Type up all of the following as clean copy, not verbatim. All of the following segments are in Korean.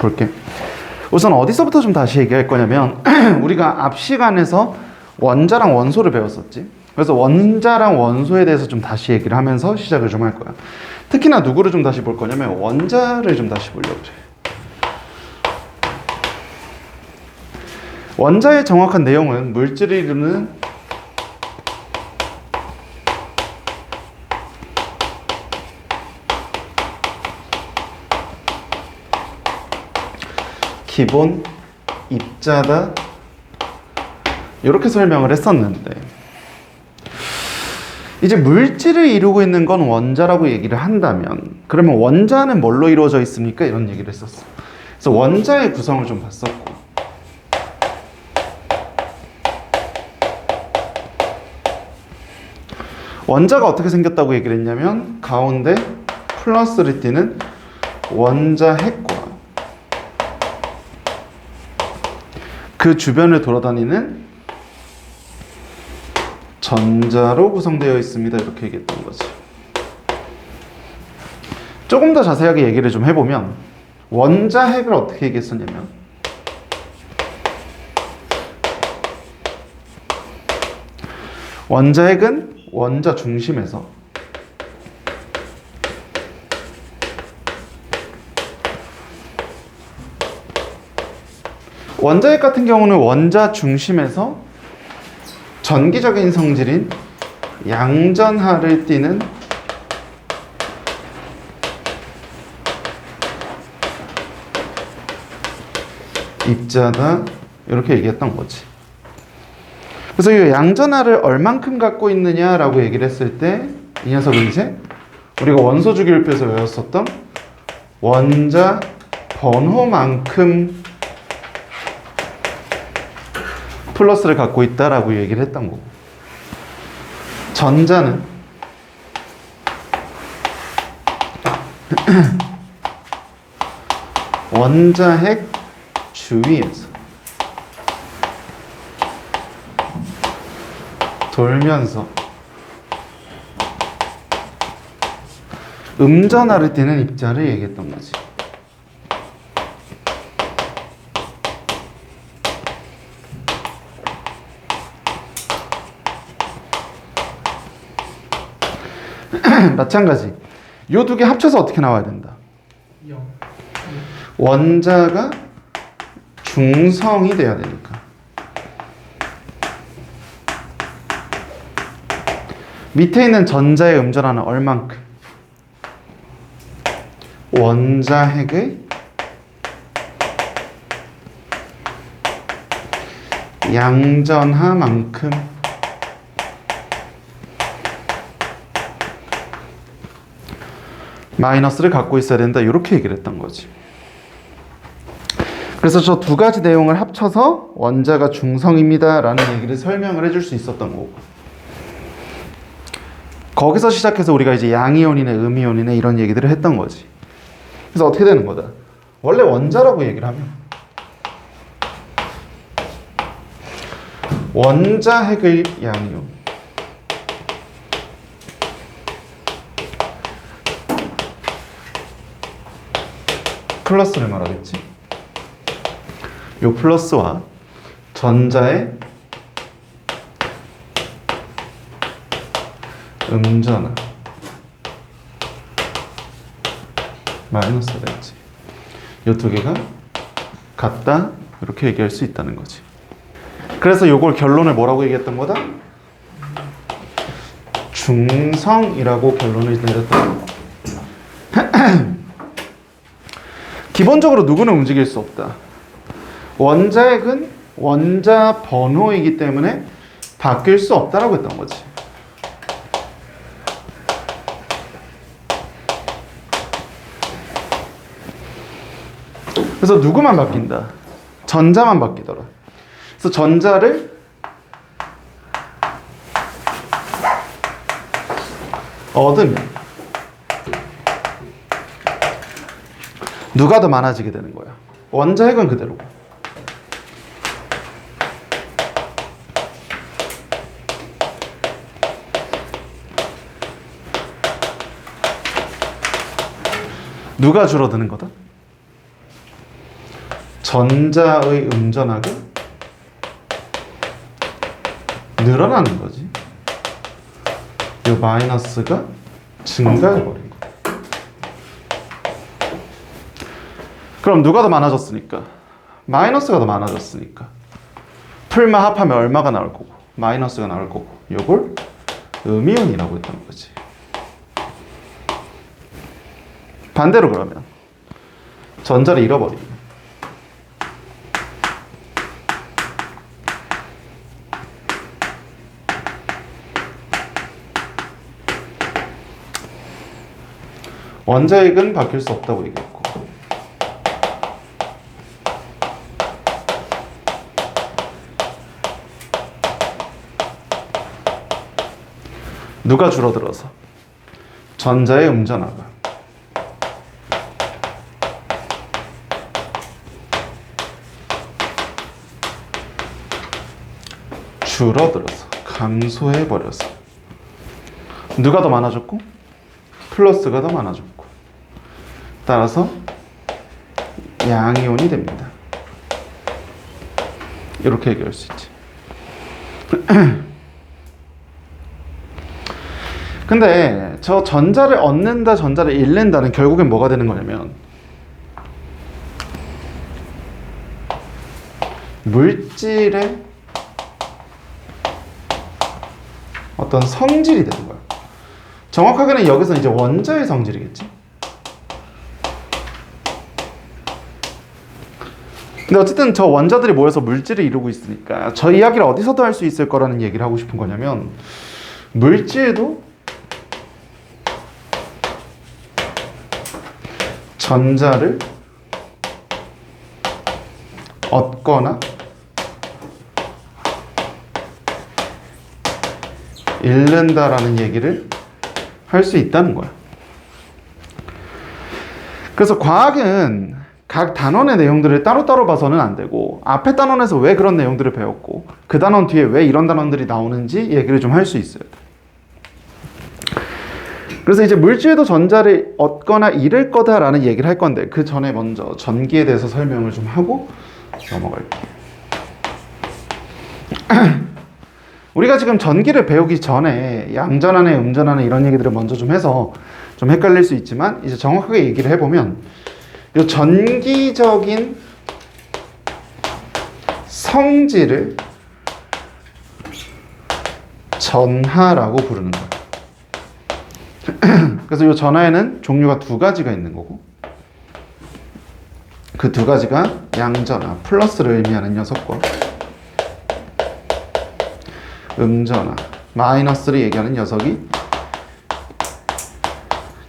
볼게. 우선 어디서부터 좀 다시 얘기할 거냐면 우리가 앞 시간에서 원자랑 원소를 배웠었지. 그래서 원자랑 원소에 대해서 좀 다시 얘기를 하면서 시작을 좀 할 거야. 특히나 누구를 좀 다시 볼 거냐면 원자를 좀 다시 보려고 그래. 원자의 정확한 내용은 물질을 이루는 기본 입자다, 이렇게 설명을 했었는데, 이제 물질을 이루고 있는 건 원자라고 얘기를 한다면 그러면 원자는 뭘로 이루어져 있습니까? 이런 얘기를 했었어. 그래서 원자의 구성을 좀 봤었고, 원자가 어떻게 생겼다고 얘기를 했냐면 가운데 플러스를 띠는 원자 핵과 그 주변을 돌아다니는 전자로 구성되어 있습니다. 이렇게 얘기했던 거지. 조금 더 자세하게 얘기를 좀 해보면 원자 핵을 어떻게 얘기했었냐면 원자 핵은 원자 중심에서 원자 핵 같은 경우는 원자 중심에서 전기적인 성질인 양전하를 띠는 입자다, 이렇게 얘기했던 거지. 그래서 이 양전하를 얼만큼 갖고 있느냐라고 얘기를 했을 때 이 녀석은 이제 우리가 원소 주기율표에서 외웠었던 원자 번호만큼 플러스를 갖고 있다라고 얘기를 했던 거고, 전자는 원자 핵 주위에서 돌면서 음전하를 띠는 입자를 얘기했던 거지. 마찬가지. 이 두 개 합쳐서 어떻게 나와야 된다? 0. 원자가 중성이 돼야 되니까. 밑에 있는 전자의 음전하는 얼만큼? 원자 핵의 양전하만큼 마이너스를 갖고 있어야 된다, 이렇게 얘기를 했던 거지. 그래서 저 두 가지 내용을 합쳐서 원자가 중성입니다 라는 얘기를 설명을 해줄 수 있었던 거고, 거기서 시작해서 우리가 이제 양이온이네 음이온이네 이런 얘기들을 했던 거지. 그래서 어떻게 되는 거다? 원래 원자라고 얘기를 하면 원자 핵의 양이온, 플러스를 말하겠지. 요 플러스와 전자의 음전하 마이너스가 되겠지. 요 두 개가 같다, 이렇게 얘기할 수 있다는 거지. 그래서 요걸 결론을 뭐라고 얘기했던 거다? 중성이라고 결론을 내렸던 거. 기본적으로 누구는 움직일 수 없다. 원자 핵은 원자 번호이기 때문에 바뀔 수 없다라고 했던 거지. 그래서 누구만 바뀐다? 전자만 바뀌더라. 그래서 전자를 얻으면 누가 더 많아지게 되는 거야? 원자 핵은 그대로고. 누가 줄어드는 거다? 전자의 음전하게 늘어나는 거지. 이 마이너스가 증가해버린 거야. 그럼 누가 더 많아졌으니까? 마이너스가 더 많아졌으니까. 풀마 합하면 얼마가 나올 거고? 마이너스가 나올 거고. 이걸 음이온이라고 했다는 거지. 반대로 그러면 전자를 잃어버리면 원자핵은 바뀔 수 없다고 얘기했고, 누가 줄어들어서? 전자의 음전하가 줄어들어서 감소해버려서 누가 더 많아졌고? 플러스가 더 많아졌고, 따라서 양이온이 됩니다. 이렇게 얘기할 수 있지. 근데 저 전자를 얻는다, 전자를 잃는다는 결국엔 뭐가 되는 거냐면 물질의 어떤 성질이 되는 거야. 정확하게는 여기서 이제 원자의 성질이겠지. 근데 어쨌든 저 원자들이 모여서 물질을 이루고 있으니까 저 이야기를 어디서도 할 수 있을 거라는 얘기를 하고 싶은 거냐면, 물질도 전자를 얻거나 잃는다라는 얘기를 할 수 있다는 거야. 그래서 과학은 각 단원의 내용들을 따로따로 봐서는 안 되고, 앞에 단원에서 왜 그런 내용들을 배웠고 그 단원 뒤에 왜 이런 단원들이 나오는지 얘기를 좀 할 수 있어야 돼. 그래서 이제 물질도 전자를 얻거나 잃을 거다라는 얘기를 할 건데, 그 전에 먼저 전기에 대해서 설명을 좀 하고 넘어갈게. 우리가 지금 전기를 배우기 전에 양전하네, 음전하네 이런 얘기들을 먼저 좀 해서 좀 헷갈릴 수 있지만, 이제 정확하게 얘기를 해보면 이 전기적인 성질을 전하라고 부르는 거예요. 그래서 이 전하에는 종류가 두 가지가 있는 거고, 그 두 가지가 양전하, 플러스를 의미하는 녀석과 음전하, 마이너스를 얘기하는 녀석이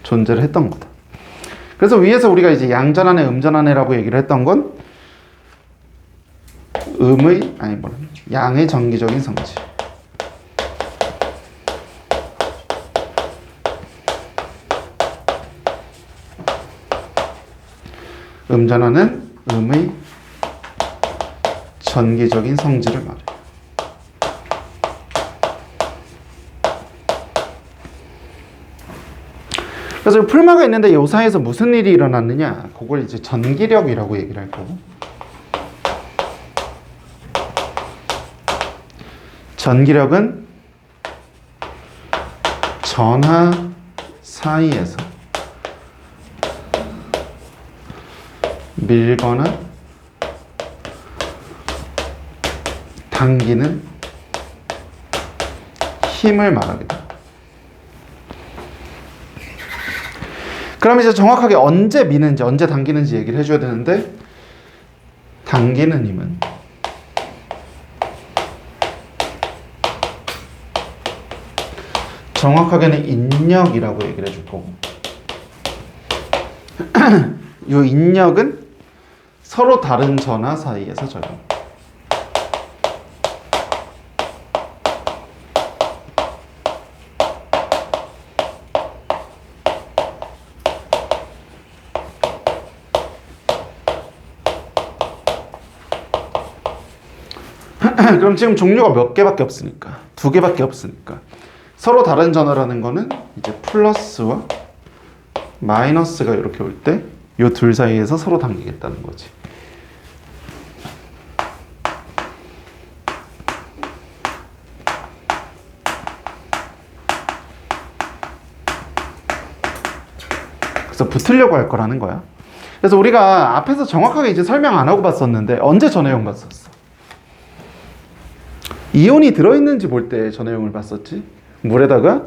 존재를 했던 거다. 그래서 위에서 우리가 이제 양전하네, 음전하네라고 얘기를 했던 건 양의 전기적인 성질. 음전하는 음의 전기적인 성질을 말해. 그래서 풀마가 있는데 이 사이에서 무슨 일이 일어났느냐, 그걸 이제 전기력이라고 얘기를 할 거고, 전기력은 전하 사이에서 밀거나 당기는 힘을 말하겠다. 그럼 이제 정확하게 언제 미는지, 언제 당기는지 얘기를 해줘야 되는데, 당기는 힘은 정확하게는 인력이라고 얘기를 해줄 거고, 이 인력은 서로 다른 전하 사이에서 적용. 그럼 지금 종류가 몇 개밖에 없으니까, 두 개밖에 없으니까, 서로 다른 전하라는 거는 이제 플러스와 마이너스가 이렇게 올 때 이 둘 사이에서 서로 당기겠다는 거지. 그래서 붙으려고 할 거라는 거야. 그래서 우리가 앞에서 정확하게 이제 설명 안 하고 봤었는데 언제 저 내용 봤었어? 이온이 들어있는지 볼 때 저 내용을 봤었지. 물에다가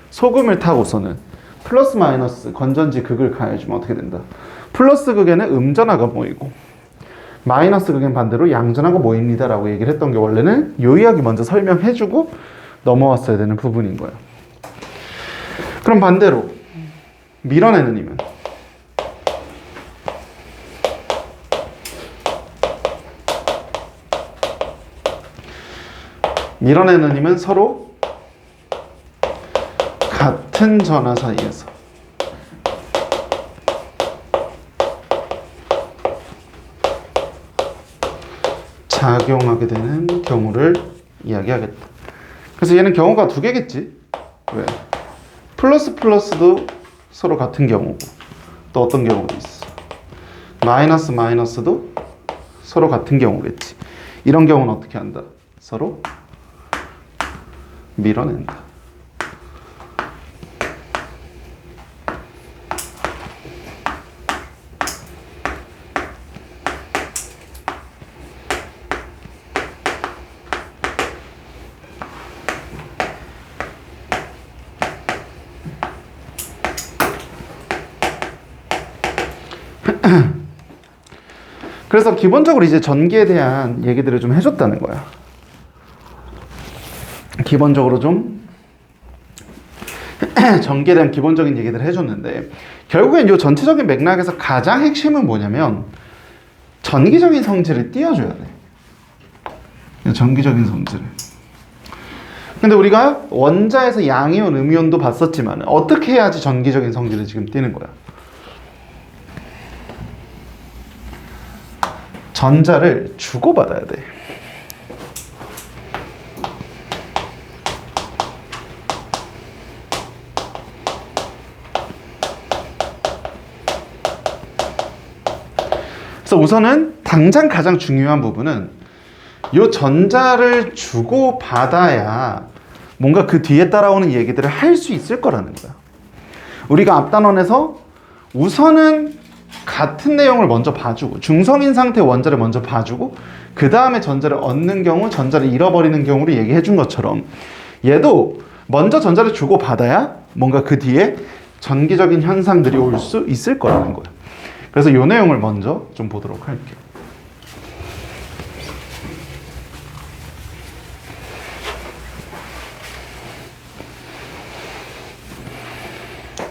소금을 타고서는 플러스 마이너스 건전지 극을 가해주면 어떻게 된다? 플러스 극에는 음전하가 모이고 마이너스 극엔 반대로 양전하가 모입니다 라고 얘기를 했던 게 원래는 요 이야기 먼저 설명해주고 넘어왔어야 되는 부분인 거야. 그럼 반대로 밀어내는 힘은 밀어내는 힘은 서로 같은 전하 사이에서 작용하게 되는 경우를 이야기하겠다. 그래서 얘는 경우가 두 개겠지. 왜? 플러스 플러스도 서로 같은 경우고 또 어떤 경우도 있어. 마이너스 마이너스도 서로 같은 경우겠지. 이런 경우는 어떻게 한다? 서로 밀어낸다. 그래서 기본적으로 이제 전기에 대한 얘기들을 좀 해줬다는 거야. 기본적으로 좀 전기에 대한 기본적인 얘기들을 해줬는데 결국엔 이 전체적인 맥락에서 가장 핵심은 뭐냐면 전기적인 성질을 띄워줘야 돼. 전기적인 성질을. 근데 우리가 원자에서 양이온, 음이온도 봤었지만 어떻게 해야지 전기적인 성질을 지금 띄는 거야? 전자를 주고받아야 돼. 그래서 우선은 당장 가장 중요한 부분은 이 전자를 주고받아야 뭔가 그 뒤에 따라오는 얘기들을 할 수 있을 거라는 거야. 우리가 앞 단원에서 우선은 같은 내용을 먼저 봐주고 중성인 상태의 원자를 먼저 봐주고 그 다음에 전자를 얻는 경우 전자를 잃어버리는 경우를 얘기해 준 것처럼 얘도 먼저 전자를 주고받아야 뭔가 그 뒤에 전기적인 현상들이 올 수 있을 거라는 거야. 그래서 이 내용을 먼저 좀 보도록 할게요.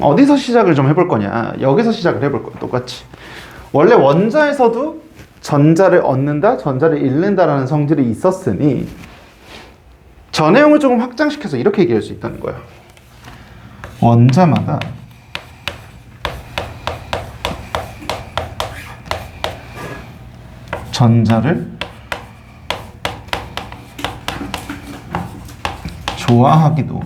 어디서 시작을 좀 해볼 거냐? 여기서 시작을 해볼 거야. 똑같이. 원래 원자에서도 전자를 얻는다, 전자를 잃는다라는 성질이 있었으니 저 내용을 조금 확장시켜서 이렇게 얘기할 수 있다는 거야. 원자마다 전자를 좋아하기도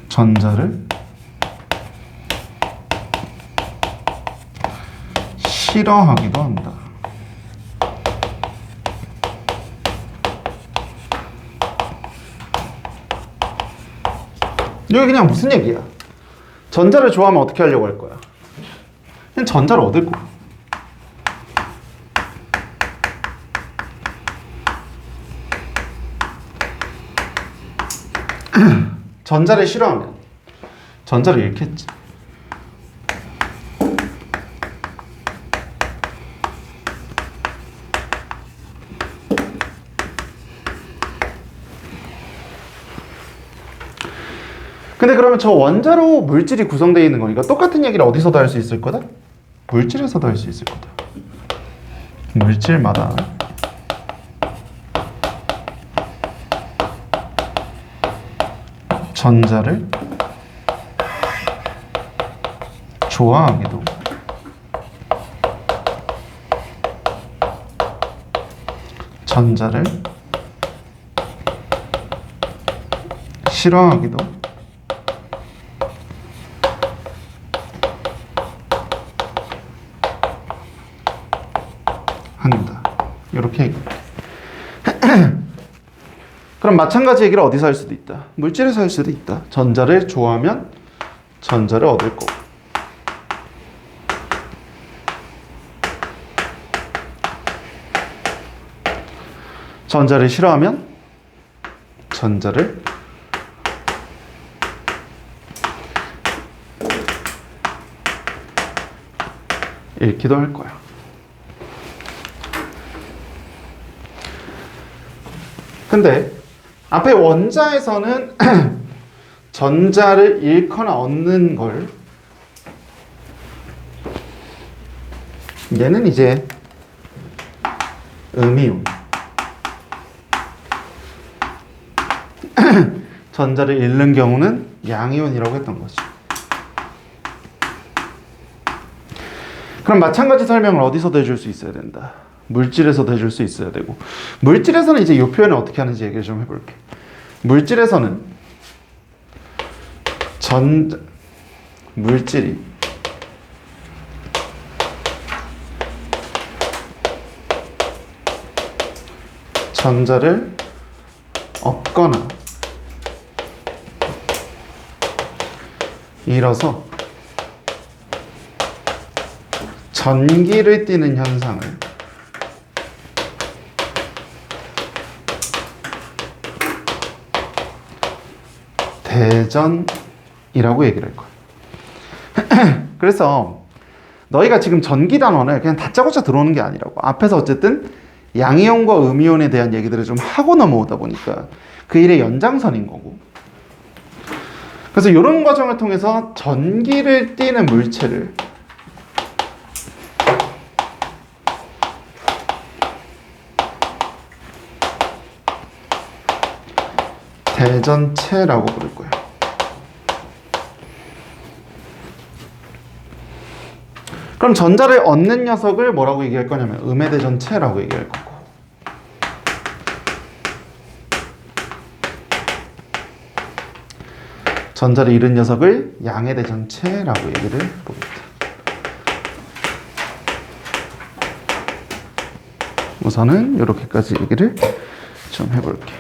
전자를 싫어하기도 한다. 이게 그냥 무슨 얘기야? 전자를 좋아하면 어떻게 하려고 할 거야? 그냥 전자를 얻을 거야. 전자를 싫어하면 전자를 잃겠지. 근데 그러면 저 원자로 물질이 구성되어 있는 거니까 똑같은 얘기를 어디서도 할 수 있을 거다? 물질에서도 할 수 있을 거다. 물질마다 전자를 좋아하기도 전자를 싫어하기도 한다. 이렇게 그럼 마찬가지 얘기를 어디서 할 수도 있다. 물질에서 할 수도 있다. 전자를 좋아하면 전자를 얻을 거고. 전자를 싫어하면 전자를 잃기도 할 거야. 근데 앞에 원자에서는 전자를 잃거나 얻는 걸 얘는 이제 음이온 전자를 잃는 경우는 양이온이라고 했던 거지. 그럼 마찬가지 설명을 어디서도 해줄 수 있어야 된다. 물질에서도 해줄 수 있어야 되고, 물질에서는 이제 이 표현을 어떻게 하는지 얘기를 좀 해볼게. 물질에서는 물질이 전자를 얻거나 잃어서 전기를 띠는 현상을 대전이라고 얘기를 할 거야. 그래서 너희가 지금 전기 단원을 그냥 다짜고짜 들어오는 게 아니라고. 앞에서 어쨌든 양이온과 음이온에 대한 얘기들을 좀 하고 넘어오다 보니까 그 일의 연장선인 거고. 그래서 이런 과정을 통해서 전기를 띠는 물체를 대전체라고 부를 거예요. 그럼 전자를 얻는 녀석을 뭐라고 얘기할 거냐면 음의 대전체라고 얘기할 거고, 전자를 잃은 녀석을 양의 대전체라고 얘기를 해보겠다. 우선은 이렇게까지 얘기를 좀 해볼게.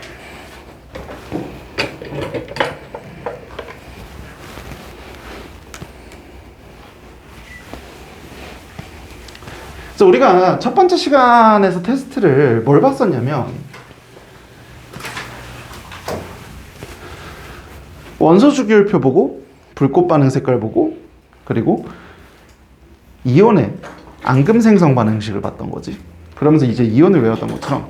그래서 우리가 첫 번째 시간에서 테스트를 뭘 봤었냐면 원소 주기율표 보고 불꽃 반응 색깔 보고 그리고 이온의 앙금 생성 반응식을 봤던 거지. 그러면서 이제 이온을 외웠던 것처럼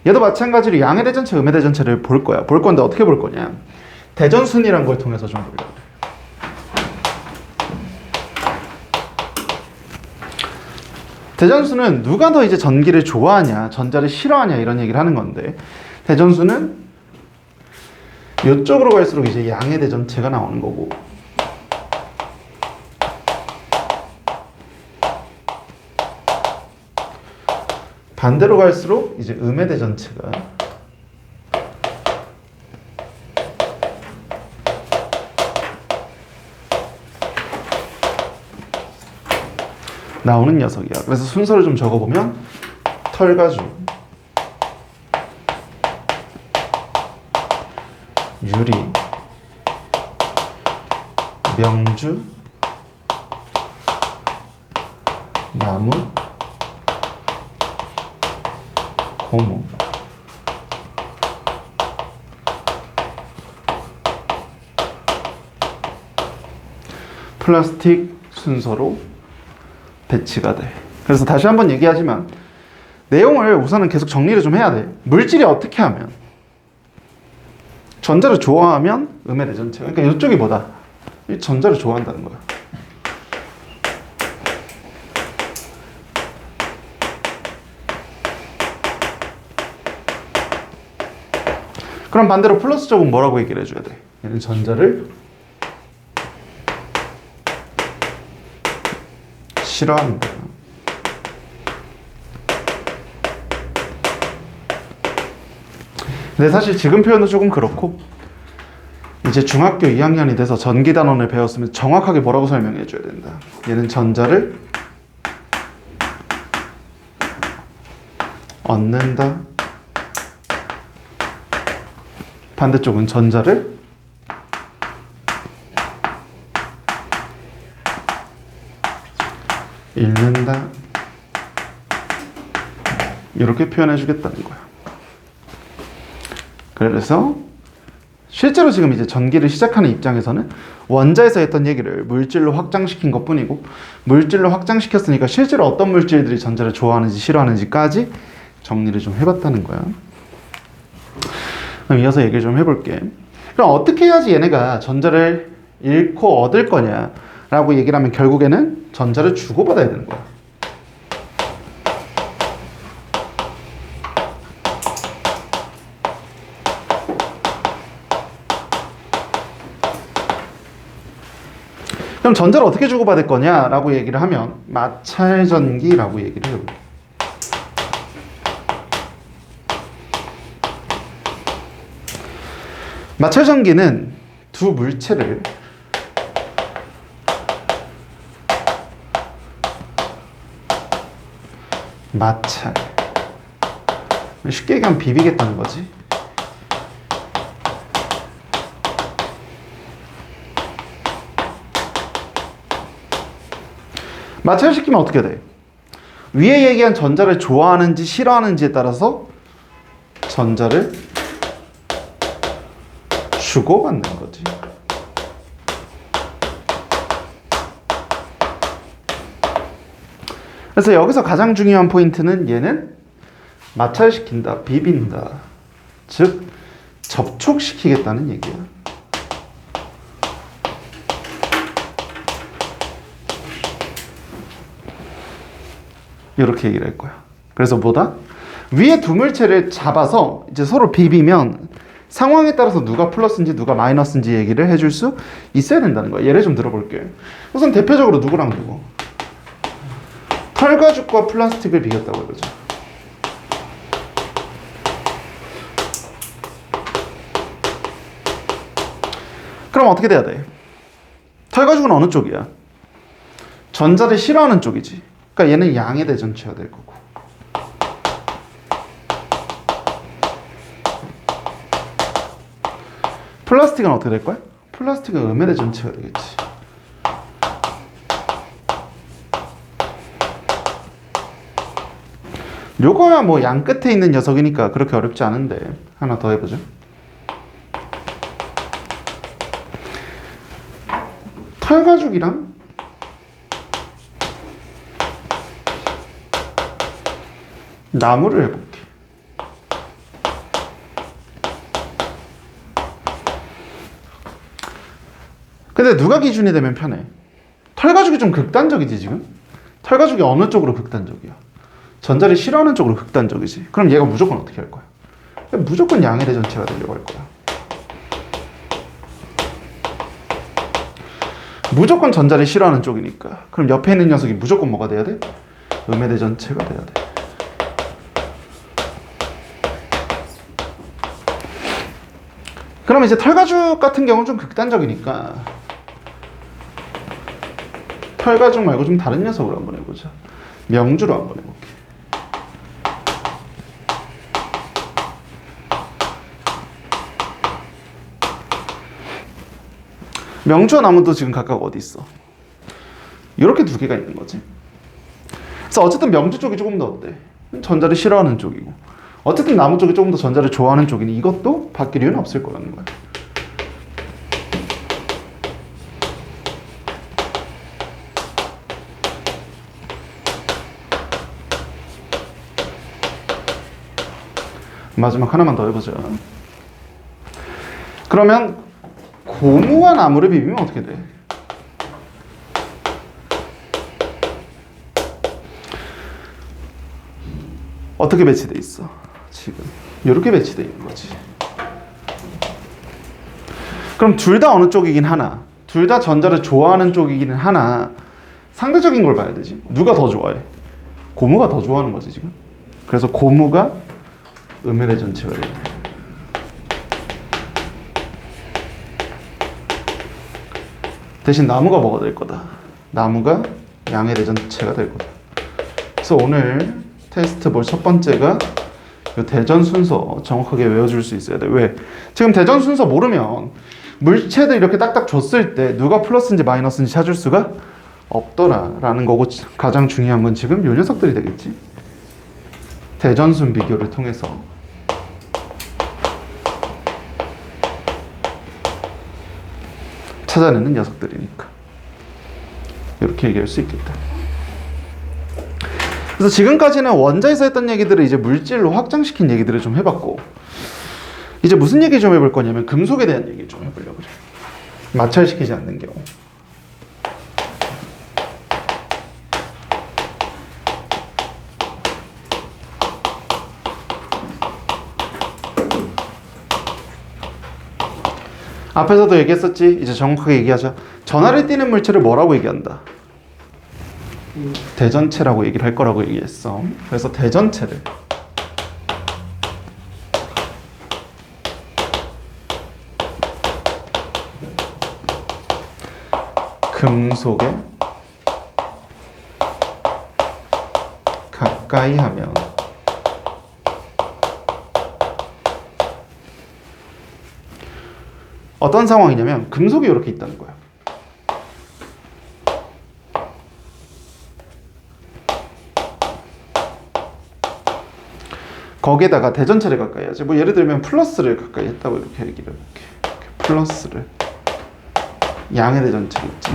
얘도 마찬가지로 양의 대전체, 음의 대전체를 볼 거야. 볼 건데 어떻게 볼 거냐? 대전순이란 걸 통해서 좀 보려고. 대전수는 누가 더 이제 전기를 좋아하냐, 전자를 싫어하냐 이런 얘기를 하는 건데, 대전수는 이쪽으로 갈수록 이제 양의 대전체가 나오는 거고, 반대로 갈수록 이제 음의 대전체가 나오는 녀석이야. 그래서 순서를 좀 적어보면 털가주, 유리, 명주, 나무, 고무, 플라스틱 순서로 배치가 돼. 그래서 다시 한번 얘기하지만 내용을 우선은 계속 정리를 좀 해야 돼. 물질이 어떻게 하면 전자를 좋아하면 음의 대전체. 그러니까 이쪽이 뭐다? 이 전자를 좋아한다는 거야. 그럼 반대로 플러스 쪽은 뭐라고 얘기를 해줘야 돼? 얘는 전자를 싫어한다. 근데 사실 지금 표현은 조금 그렇고, 이제 중학교 2학년이 돼서 전기 단원을 배웠으면 정확하게 뭐라고 설명해 줘야 된다. 얘는 전자를 얻는다. 반대쪽은 전자를 읽는다. 이렇게 표현해 주겠다는 거야. 그래서 실제로 지금 이제 전기를 시작하는 입장에서는 원자에서 했던 얘기를 물질로 확장시킨 것 뿐이고, 물질로 확장시켰으니까 실제로 어떤 물질들이 전자를 좋아하는지 싫어하는지까지 정리를 좀 해봤다는 거야. 그럼 이어서 얘기를 좀 해볼게. 그럼 어떻게 해야지 얘네가 전자를 잃고 얻을 거냐 라고 얘기를 하면 결국에는 전자를 주고받아야 되는 거야. 그럼 전자를 어떻게 주고받을 거냐라고 얘기를 하면 마찰전기라고 얘기를 해요. 마찰전기는 두 물체를 마찰, 쉽게 얘기하면 비비겠다는 거지. 마찰시키면 어떻게 돼? 위에 얘기한 전자를 좋아하는지 싫어하는지에 따라서 전자를 주고받는 거지. 그래서 여기서 가장 중요한 포인트는 얘는 마찰시킨다, 비빈다. 즉, 접촉시키겠다는 얘기야. 이렇게 얘기를 할 거야. 그래서 뭐다? 위에 두 물체를 잡아서 이제 서로 비비면 상황에 따라서 누가 플러스인지 누가 마이너스인지 얘기를 해줄 수 있어야 된다는 거야. 예를 좀 들어볼게요. 우선 대표적으로 누구랑 누구? 털가죽과 플라스틱을 비겼다고 해보자. 그럼 어떻게 돼야 돼? 털가죽은 어느 쪽이야? 전자를 싫어하는 쪽이지. 그러니까 얘는 양의 대전체가 될 거고. 플라스틱은 어떻게 될 거야? 플라스틱은 음의 대전체가 되겠지. 요거야 뭐 양 끝에 있는 녀석이니까 그렇게 어렵지 않은데 하나 더 해보죠. 털가죽이랑 나무를 해볼게. 근데 누가 기준이 되면 편해? 털가죽이 좀 극단적이지 지금? 털가죽이 어느 쪽으로 극단적이야? 전자를 싫어하는 쪽으로 극단적이지. 그럼 얘가 무조건 어떻게 할 거야? 무조건 양의 대전체가 되려고 할 거야. 무조건 전자를 싫어하는 쪽이니까. 그럼 옆에 있는 녀석이 무조건 뭐가 돼야 돼? 음의 대전체가 돼야 돼. 그럼 이제 털가죽 같은 경우는 좀 극단적이니까 털가죽 말고 좀 다른 녀석으로 한번 해보자. 명주로 한번 해볼게. 명주와 나무도 지금 각각 어디 있어? 이렇게 두 개가 있는 거지. 그래서 어쨌든 명주 쪽이 조금 더 어때? 전자를 싫어하는 쪽이고, 어쨌든 나무 쪽이 조금 더 전자를 좋아하는 쪽이니 이것도 바뀔 이유는 없을 거라는 거야. 마지막 하나만 더 해보자. 그러면 고무와 나무를 비비면 어떻게 돼? 어떻게 배치돼 있어? 지금 이렇게 배치돼 있는 거지. 그럼 둘 다 어느 쪽이긴 하나, 둘 다 전자를 좋아하는 쪽이기는 하나, 상대적인 걸 봐야 되지. 누가 더 좋아해? 고무가 더 좋아하는 거지 지금. 그래서 고무가 음의 대전체가 돼. 대신 나무가 뭐가 될 거다? 나무가 양의 대전체가 될 거다. 그래서 오늘 테스트 볼 첫 번째가 이 대전 순서 정확하게 외워줄 수 있어야 돼. 왜? 지금 대전 순서 모르면 물체들 이렇게 딱딱 줬을 때 누가 플러스인지 마이너스인지 찾을 수가 없더라라는 거고, 가장 중요한 건 지금 요 녀석들이 되겠지. 대전순 비교를 통해서 찾아내는 녀석들이니까 이렇게 얘기할 수 있겠다. 그래서 지금까지는 원자에서 했던 얘기들을 이제 물질로 확장시킨 얘기들을 좀 해봤고, 이제 무슨 얘기 좀 해볼 거냐면 금속에 대한 얘기 좀 해보려고 그래. 마찰시키지 않는 경우. 앞에서도 얘기했었지. 이제 정확하게 얘기하자. 전하를 띠는 물체를 뭐라고 얘기한다? 대전체라고 얘기를 할 거라고 얘기했어. 그래서 대전체를 금속에 가까이 하면 어떤 상황이냐면 금속이 이렇게 있다는 거야. 거기에다가 대전체를 가까이 하지. 뭐 예를 들면 플러스를 가까이 했다고 이렇게 얘기를 해볼게. 이렇게 플러스를 양의 대전체가 있지.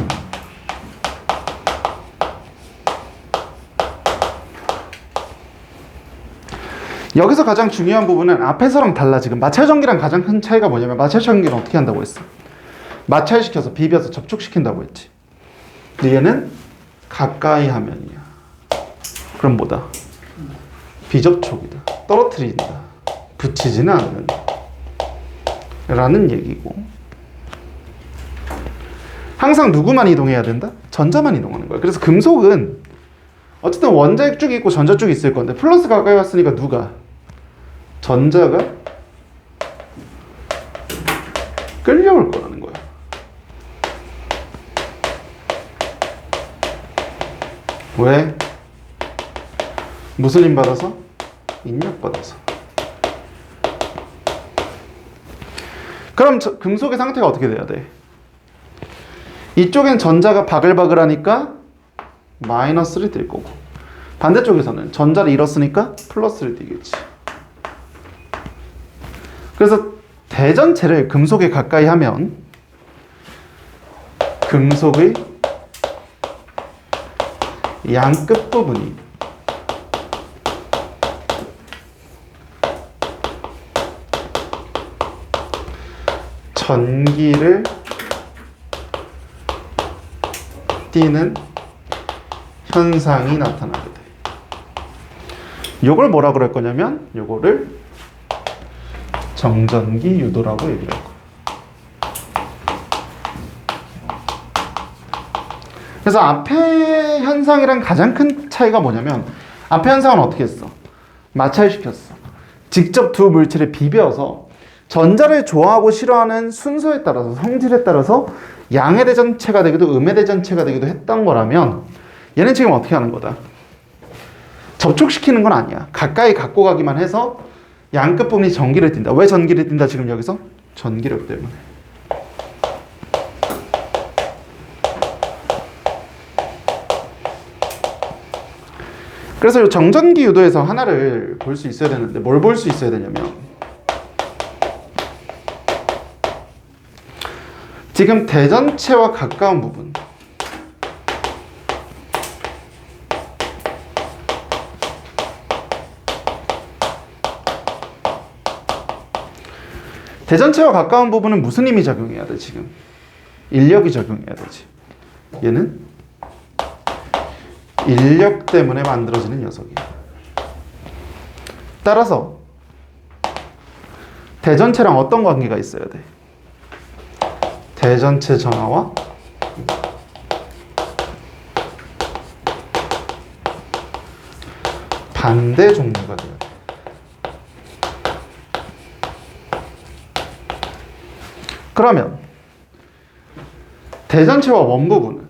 여기서 가장 중요한 부분은 앞에서랑 달라. 지금 마찰전기랑 가장 큰 차이가 뭐냐면, 마찰전기는 어떻게 한다고 했어? 마찰시켜서 비벼서 접촉시킨다고 했지. 근데 얘는 가까이 하면이야. 그럼 뭐다? 비접촉이다. 떨어뜨린다. 붙이지는 않는다 라는 얘기고, 항상 누구만 이동해야 된다? 전자만 이동하는 거야. 그래서 금속은 어쨌든 원자핵 쪽이 있고 전자 쪽이 있을 건데, 플러스 가까이 왔으니까 누가? 전자가 끌려올 거라는 거야. 왜? 무슨 힘 받아서? 인력 받아서. 그럼 금속의 상태가 어떻게 돼야 돼? 이쪽엔 전자가 바글바글하니까 마이너스를 띌 거고, 반대쪽에서는 전자를 잃었으니까 플러스를 띠겠지. 그래서 대전체를 금속에 가까이 하면 금속의 양끝 부분이 전기를 띠는 현상이 나타나게 돼. 이걸 뭐라 그럴 거냐면, 이거를 정전기 유도라고 얘기할 거야. 그래서 앞에 현상이랑 가장 큰 차이가 뭐냐면, 앞에 현상은 어떻게 했어? 마찰시켰어. 직접 두 물체를 비벼서 전자를 좋아하고 싫어하는 순서에 따라서, 성질에 따라서 양의 대전체가 되기도 음의 대전체가 되기도 했던 거라면, 얘는 지금 어떻게 하는 거다? 접촉시키는 건 아니야. 가까이 갖고 가기만 해서 양끝 부분이 전기를 띈다. 왜 전기를 띈다 지금 여기서? 전기력 때문에. 그래서 이 정전기 유도에서 하나를 볼 수 있어야 되는데, 뭘 볼 수 있어야 되냐면, 지금 대전체와 가까운 부분, 대전체와 가까운 부분은 무슨 힘이 작용해야 돼? 지금 인력이 작용해야 되지. 얘는 인력 때문에 만들어지는 녀석이야. 따라서 대전체랑 어떤 관계가 있어야 돼? 대전체 전하와 반대 종류가 돼야 돼. 그러면 대전체와 원부분은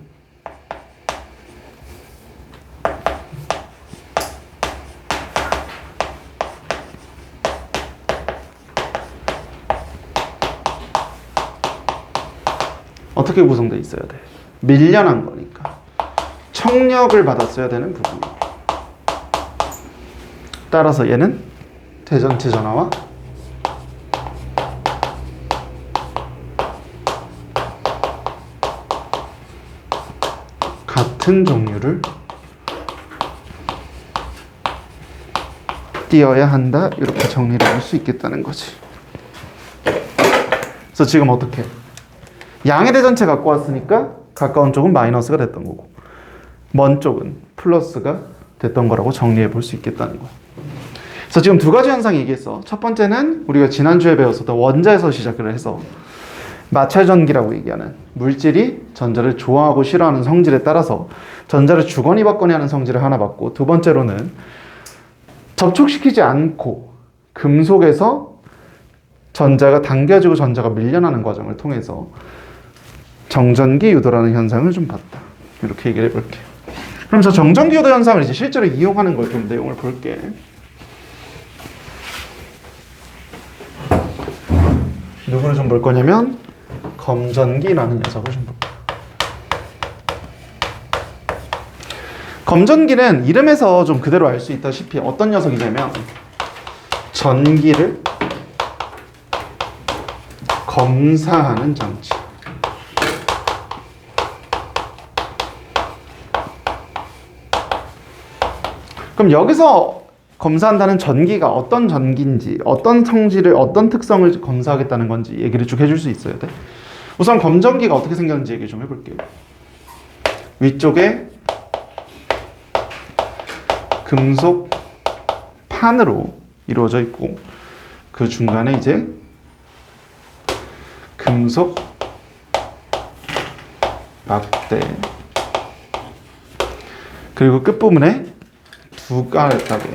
어떻게 구성되어 있어야 돼? 밀려난 거니까 청력을 받았어야 되는 부분이고, 따라서 얘는 대전체 전하와 같은 종류를 띄어야 한다. 이렇게 정리를 할 수 있겠다는 거지. 그래서 지금 어떻게? 양의 대전체 갖고 왔으니까 가까운 쪽은 마이너스가 됐던 거고 먼 쪽은 플러스가 됐던 거라고 정리해 볼 수 있겠다는 거야. 그래서 지금 두 가지 현상 얘기했어. 첫 번째는 우리가 지난주에 배웠었던 원자에서 시작을 해서 마찰전기라고 얘기하는 물질이 전자를 좋아하고 싫어하는 성질에 따라서 전자를 주거니 받거니 하는 성질을 하나 받고, 두 번째로는 접촉시키지 않고 금속에서 전자가 당겨지고 전자가 밀려나는 과정을 통해서 정전기 유도라는 현상을 좀 봤다. 이렇게 얘기를 해볼게요. 그럼 저 정전기 유도 현상을 이제 실제로 이용하는 걸 좀 내용을 볼게. 누구를 좀 볼 거냐면 검전기라는 녀석을 좀 볼게요. 검전기는 이름에서 좀 그대로 알 수 있다시피 어떤 녀석이냐면 전기를 검사하는 장치. 그럼 여기서 검사한다는 전기가 어떤 전기인지, 어떤 성질을, 어떤 특성을 검사하겠다는 건지 얘기를 쭉 해줄 수 있어야 돼. 우선 검전기가 어떻게 생겼는지 얘기 좀 해볼게요. 위쪽에 금속 판으로 이루어져 있고, 그 중간에 이제 금속 막대, 그리고 끝부분에 두 가닥의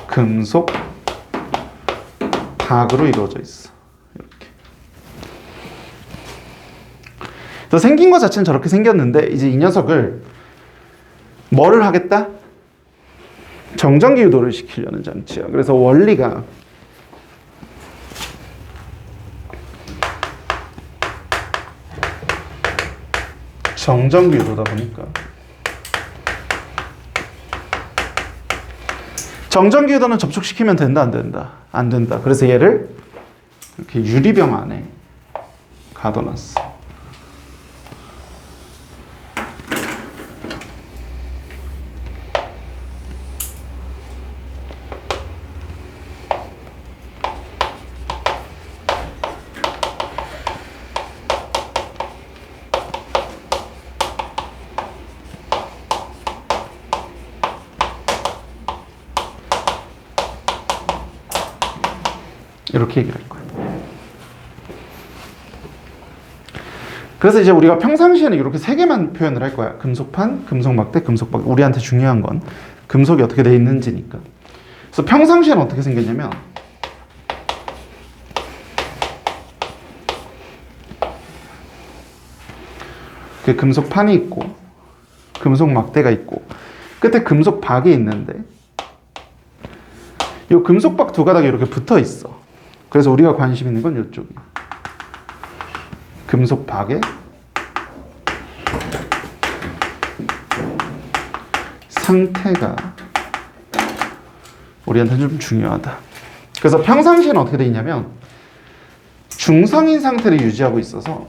금속 박으로 이루어져 있어. 이렇게. 그래서 생긴 것 자체는 저렇게 생겼는데, 이제 이 녀석을 뭐를 하겠다? 정전기 유도를 시키려는 장치야. 그래서 원리가 정전기 유도다 보니까 정전기 유도는 접촉시키면 된다, 안 된다? 안 된다. 그래서 얘를 이렇게 유리병 안에 가둬놨어. 이렇게 얘기를 할 거예요. 그래서 이제 우리가 평상시에는 이렇게 세 개만 표현을 할 거야. 금속판, 금속막대, 금속박. 우리한테 중요한 건 금속이 어떻게 돼 있는지니까. 그래서 평상시에는 어떻게 생겼냐면 그 금속판이 있고 금속막대가 있고 끝에 금속박이 있는데 이 금속박 두 가닥이 이렇게 붙어 있어. 그래서 우리가 관심 있는 건 이쪽이야. 금속박의 상태가 우리한테는 좀 중요하다. 그래서 평상시에는 어떻게 돼 있냐면 중성인 상태를 유지하고 있어서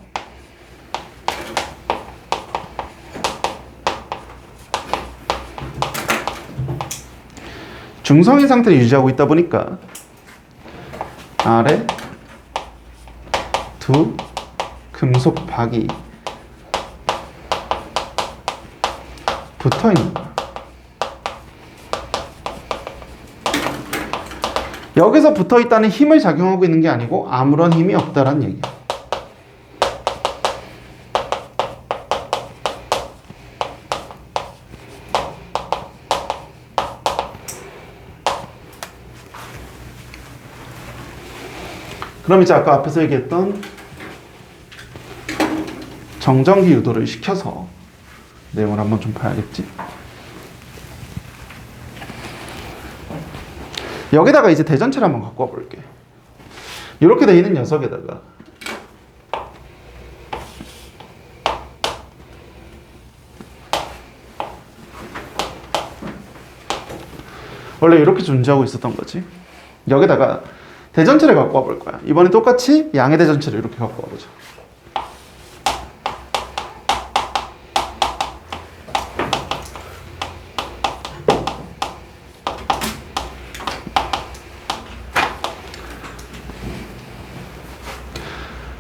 중성인 상태를 유지하고 있다 보니까 아래 두 금속박이 붙어 있는 거야. 여기서 붙어 있다는 힘을 작용하고 있는 게 아니고 아무런 힘이 없다라는 얘기야. 그럼 이제 아까 앞에서 얘기했던 정전기 유도를 시켜서 내용을 한번 좀 봐야겠지. 여기다가 이제 대전체를 한번 갖고 와 볼게. 이렇게 돼 있는 녀석에다가 원래 이렇게 존재하고 있었던 거지. 여기다가 대전체를 갖고 와볼 거야. 이번에 똑같이 양의 대전체를 이렇게 갖고 와보자.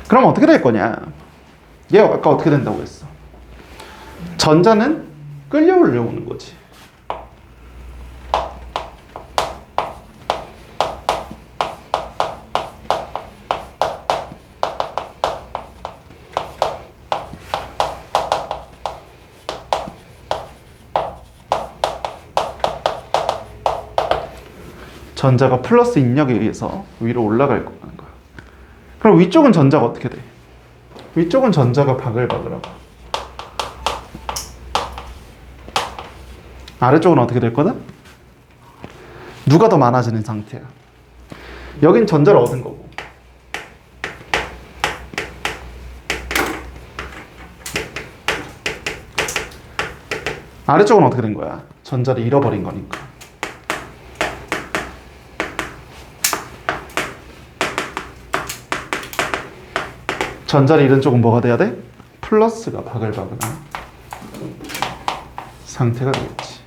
그럼 어떻게 될 거냐? 얘 아까 어떻게 된다고 했어? 전자는 끌려 올려오는 거지. 전자가 플러스 인력에 의해서 위로 올라갈 거라는 거야. 그럼 위쪽은 전자가 어떻게 돼? 위쪽은 전자가 바글바글하고 아래쪽은 어떻게 될 거다? 누가 더 많아지는 상태야. 여긴 전자를 얻은 거고 아래쪽은 어떻게 된 거야? 전자를 잃어버린 거니까. 전자를 잃은 쪽은 뭐가 돼야 돼? 플러스가 바글바글한 상태가 되겠지.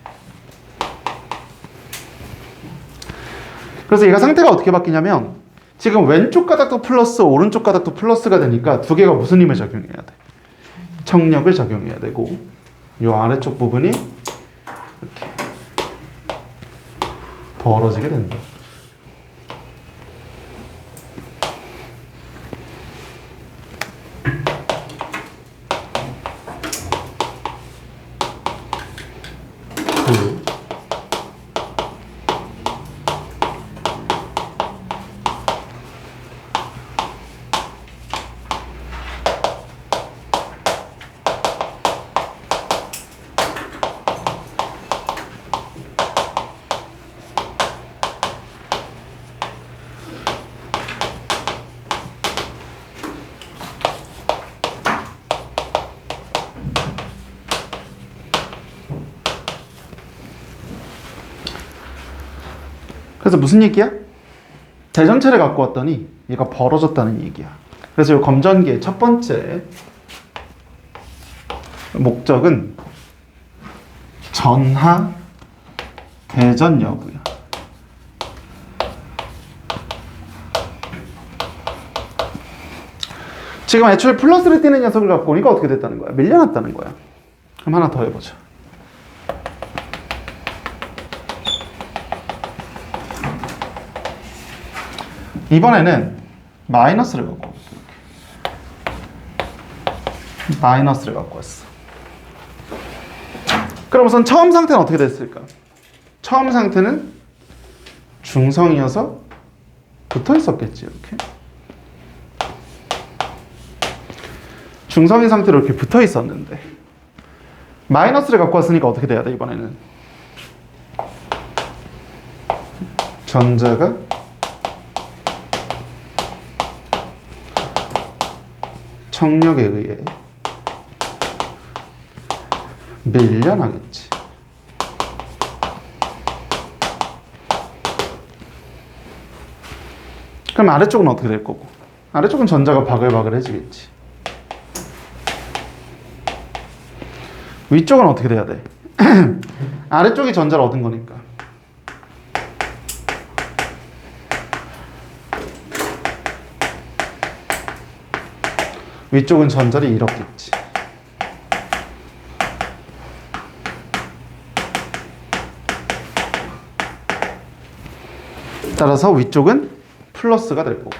그래서 얘가 상태가 어떻게 바뀌냐면 지금 왼쪽 가닥도 플러스 오른쪽 가닥도 플러스가 되니까 두 개가 무슨 힘을 작용해야 돼? 청력을 작용해야 되고 이 아래쪽 부분이 이렇게 벌어지게 된다. 그래서 무슨 얘기야? 대전체를 갖고 왔더니 얘가 벌어졌다는 얘기야. 그래서 이 검전기의 첫 번째 목적은 전하 대전 여부야. 지금 애초에 플러스를 띄는 녀석을 갖고 오니까 어떻게 됐다는 거야? 밀려났다는 거야. 그럼 하나 더 해보자. 이번에는 마이너스를 갖고 올게. 마이너스를 갖고 왔어. 그럼 우선 처음 상태는 어떻게 됐을까? 처음 상태는 중성이어서 붙어 있었겠지, 이렇게. 중성인 상태로 이렇게 붙어 있었는데 마이너스를 갖고 왔으니까 어떻게 돼야 돼, 이번에는? 전자가 청력에 의해 밀려나겠지. 그럼 아래쪽은 어떻게 될 거고? 아래쪽은 전자가 바글바글해지겠지. 위쪽은 어떻게 돼야 돼? 아래쪽이 전자를 얻은 거니까. 위쪽은 전자를 잃었겠지. 따라서 위쪽은 플러스가 될 거고.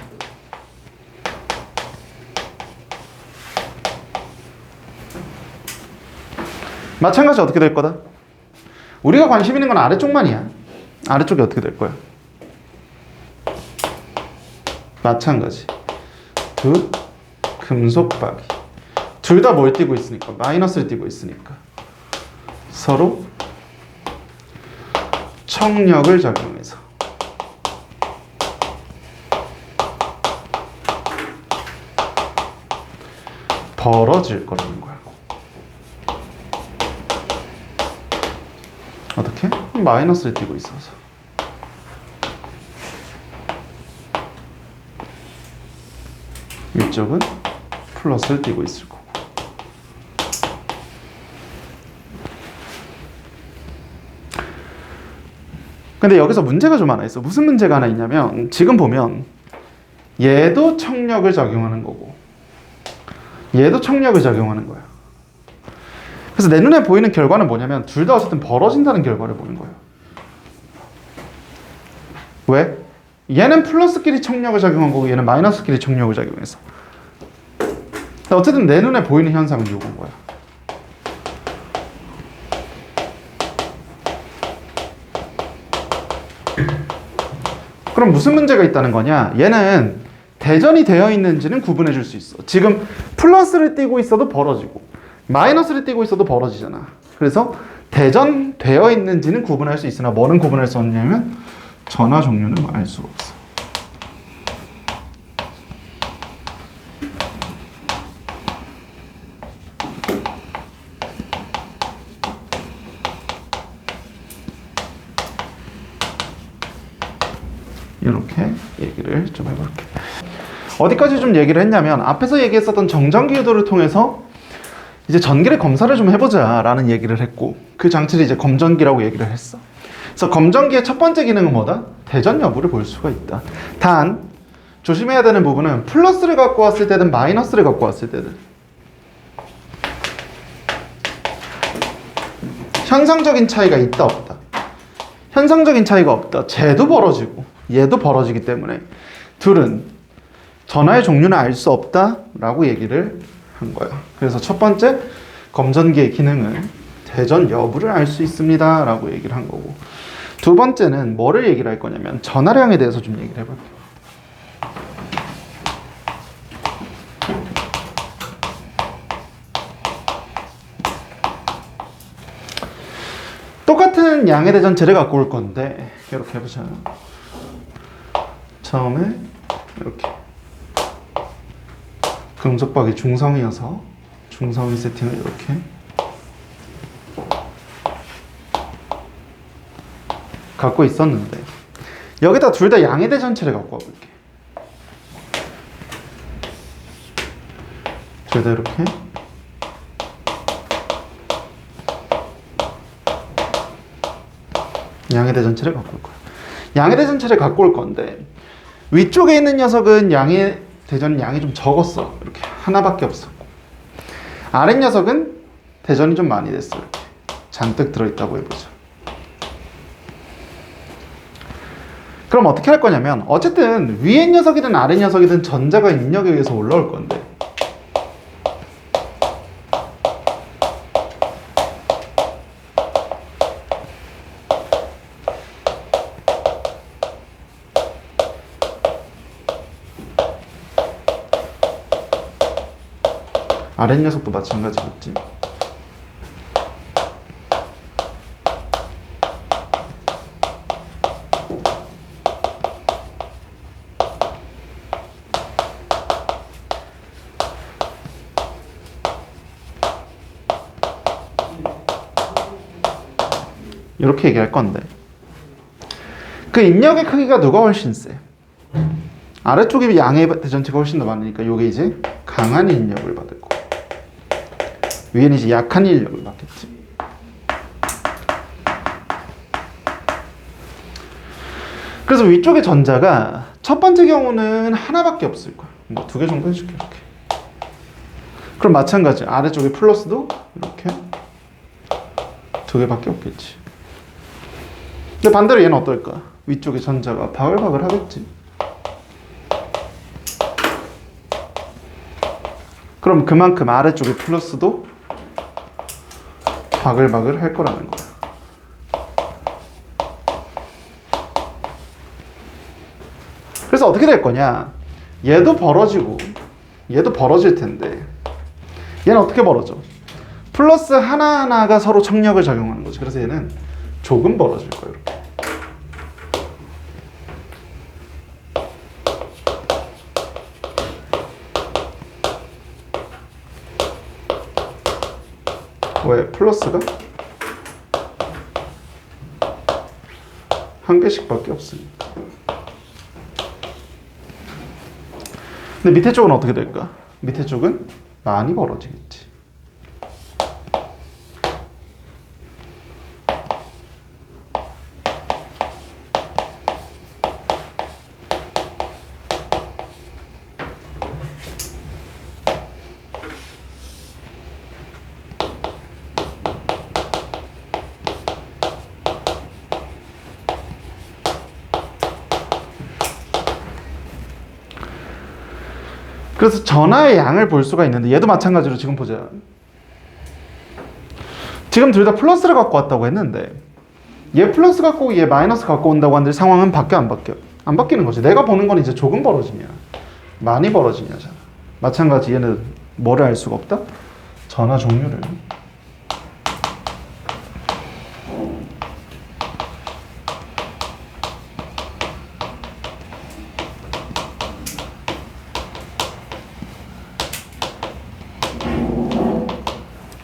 마찬가지 어떻게 될 거다? 우리가 관심 있는 건 아래쪽만이야. 아래쪽이 어떻게 될 거야? 마찬가지. 두 금속박이. 둘 다 뭘 띄고 있으니까? 마이너스를 띄고 있으니까. 서로 청력을 작용해서 벌어질 거라는 거야. 어떻게? 마이너스를 띄고 있어서. 이쪽은 플러스를 띄고 있을 거고. 근데 여기서 문제가 좀 하나 있어. 무슨 문제가 하나 있냐면 지금 보면 얘도 청력을 작용하는 거고 얘도 청력을 작용하는 거야. 그래서 내 눈에 보이는 결과는 뭐냐면 둘 다 어쨌든 벌어진다는 결과를 보는 거예요. 왜? 얘는 플러스끼리 청력을 작용한 거고 얘는 마이너스끼리 청력을 작용해서. 어쨌든 내 눈에 보이는 현상은 이건 거야. 그럼 무슨 문제가 있다는 거냐? 얘는 대전이 되어 있는지는 구분해 줄 수 있어. 지금 플러스를 띄고 있어도 벌어지고 마이너스를 띄고 있어도 벌어지잖아. 그래서 대전되어 있는지는 구분할 수 있으나 뭐는 구분할 수 없냐면 전하 종류는 알 수가 없어. 이렇게 얘기를 좀 해볼게. 어디까지 좀 얘기를 했냐면 앞에서 얘기했었던 정전기 유도를 통해서 이제 전기를 검사를 좀 해보자 라는 얘기를 했고 그 장치를 이제 검전기라고 얘기를 했어. 그래서 검전기의 첫 번째 기능은 뭐다? 대전 여부를 볼 수가 있다. 단 조심해야 되는 부분은 플러스를 갖고 왔을 때든 마이너스를 갖고 왔을 때든 현상적인 차이가 있다 없다. 현상적인 차이가 없다. 쟤도 벌어지고 얘도 벌어지기 때문에 둘은 전하의 종류는 알 수 없다 라고 얘기를 한 거야. 그래서 첫 번째 검전기의 기능은 대전 여부를 알 수 있습니다 라고 얘기를 한 거고, 두 번째는 뭐를 얘기를 할 거냐면 전하량에 대해서 좀 얘기를 해볼게요. 똑같은 양의 대전체를 갖고 올 건데 이렇게 해보자. 처음에 이렇게 금속박이 중성이어서 중성이 세팅을 이렇게 갖고 있었는데 여기다 둘 다 양의 대전체를 갖고 와볼게. 둘 다 이렇게 양의 대전체를 갖고 올 거야. 양의 대전체를 갖고 올 건데 위쪽에 있는 녀석은 양의 대전 양이 좀 적었어. 이렇게 하나밖에 없었고, 아래 녀석은 대전이 좀 많이 됐어. 이렇게 잔뜩 들어있다고 해보자. 그럼 어떻게 할 거냐면 어쨌든 위에 녀석이든 아래 녀석이든 전자가 입력에 의해서 올라올 건데 아래 녀석도 마찬가지겠지. 이렇게 얘기할 건데 그 입력의 크기가 누가 훨씬 세? 아래쪽이 양의 대전체가 훨씬 더 많으니까 이게 이제 강한 인력을 받을 거고 위에는 이제 약한 인력을 받겠지. 그래서 위쪽의 전자가 첫 번째 경우는 하나밖에 없을 거야. 뭐 두 개 정도 해줄게. 이렇게. 그럼 마찬가지 아래쪽에 플러스도 이렇게 두 개밖에 없겠지. 근데 반대로 얘는 어떨까? 위쪽의 전자가 바글바글 하겠지. 그럼 그만큼 아래쪽의 플러스도 바글바글 할 거라는 거야. 그래서 어떻게 될 거냐? 얘도 벌어지고 얘도 벌어질 텐데 얘는 어떻게 벌어져? 플러스 하나하나가 서로 청력을 작용하는 거지. 그래서 얘는 조금 벌어질 거야. 이렇게. 왜? 플러스가 한 개씩 밖에 없으니까. 근데 밑에 쪽은 어떻게 될까? 밑에 쪽은 많이 벌어지겠지. 그래서 전하의 양을 볼 수가 있는데 얘도 마찬가지로 지금 보자. 지금 둘 다 플러스를 갖고 왔다고 했는데 얘 플러스 갖고 오고 얘 마이너스 갖고 온다고 하는데 상황은 바뀌어 안 바뀌어? 안 바뀌는 거지. 내가 보는 건 이제 조금 벌어지냐 많이 벌어지냐잖아. 마찬가지 얘는 뭐를 알 수가 없다? 전하 종류를.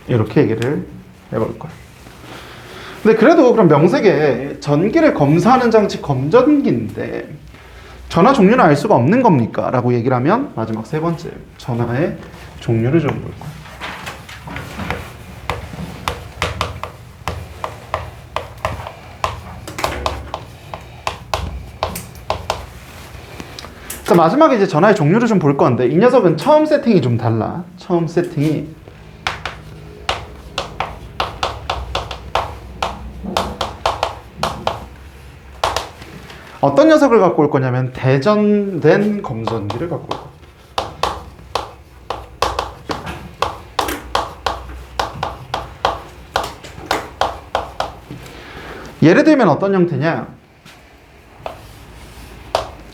이렇게 얘기를 해볼 거야. 근데 그래도 그럼 명색에 전기를 검사하는 장치 검전기인데 전하 종류는 알 수가 없는 겁니까? 라고 얘기를 하면 마지막 세 번째 전하의 종류를 좀 볼 거야. 자, 마지막에 이제 전하의 종류를 좀 볼 건데 이 녀석은 처음 세팅이 좀 달라. 처음 세팅이 어떤 녀석을 갖고 올 거냐면 대전된 검전기를 갖고 올 거야. 예를 들면 어떤 형태냐?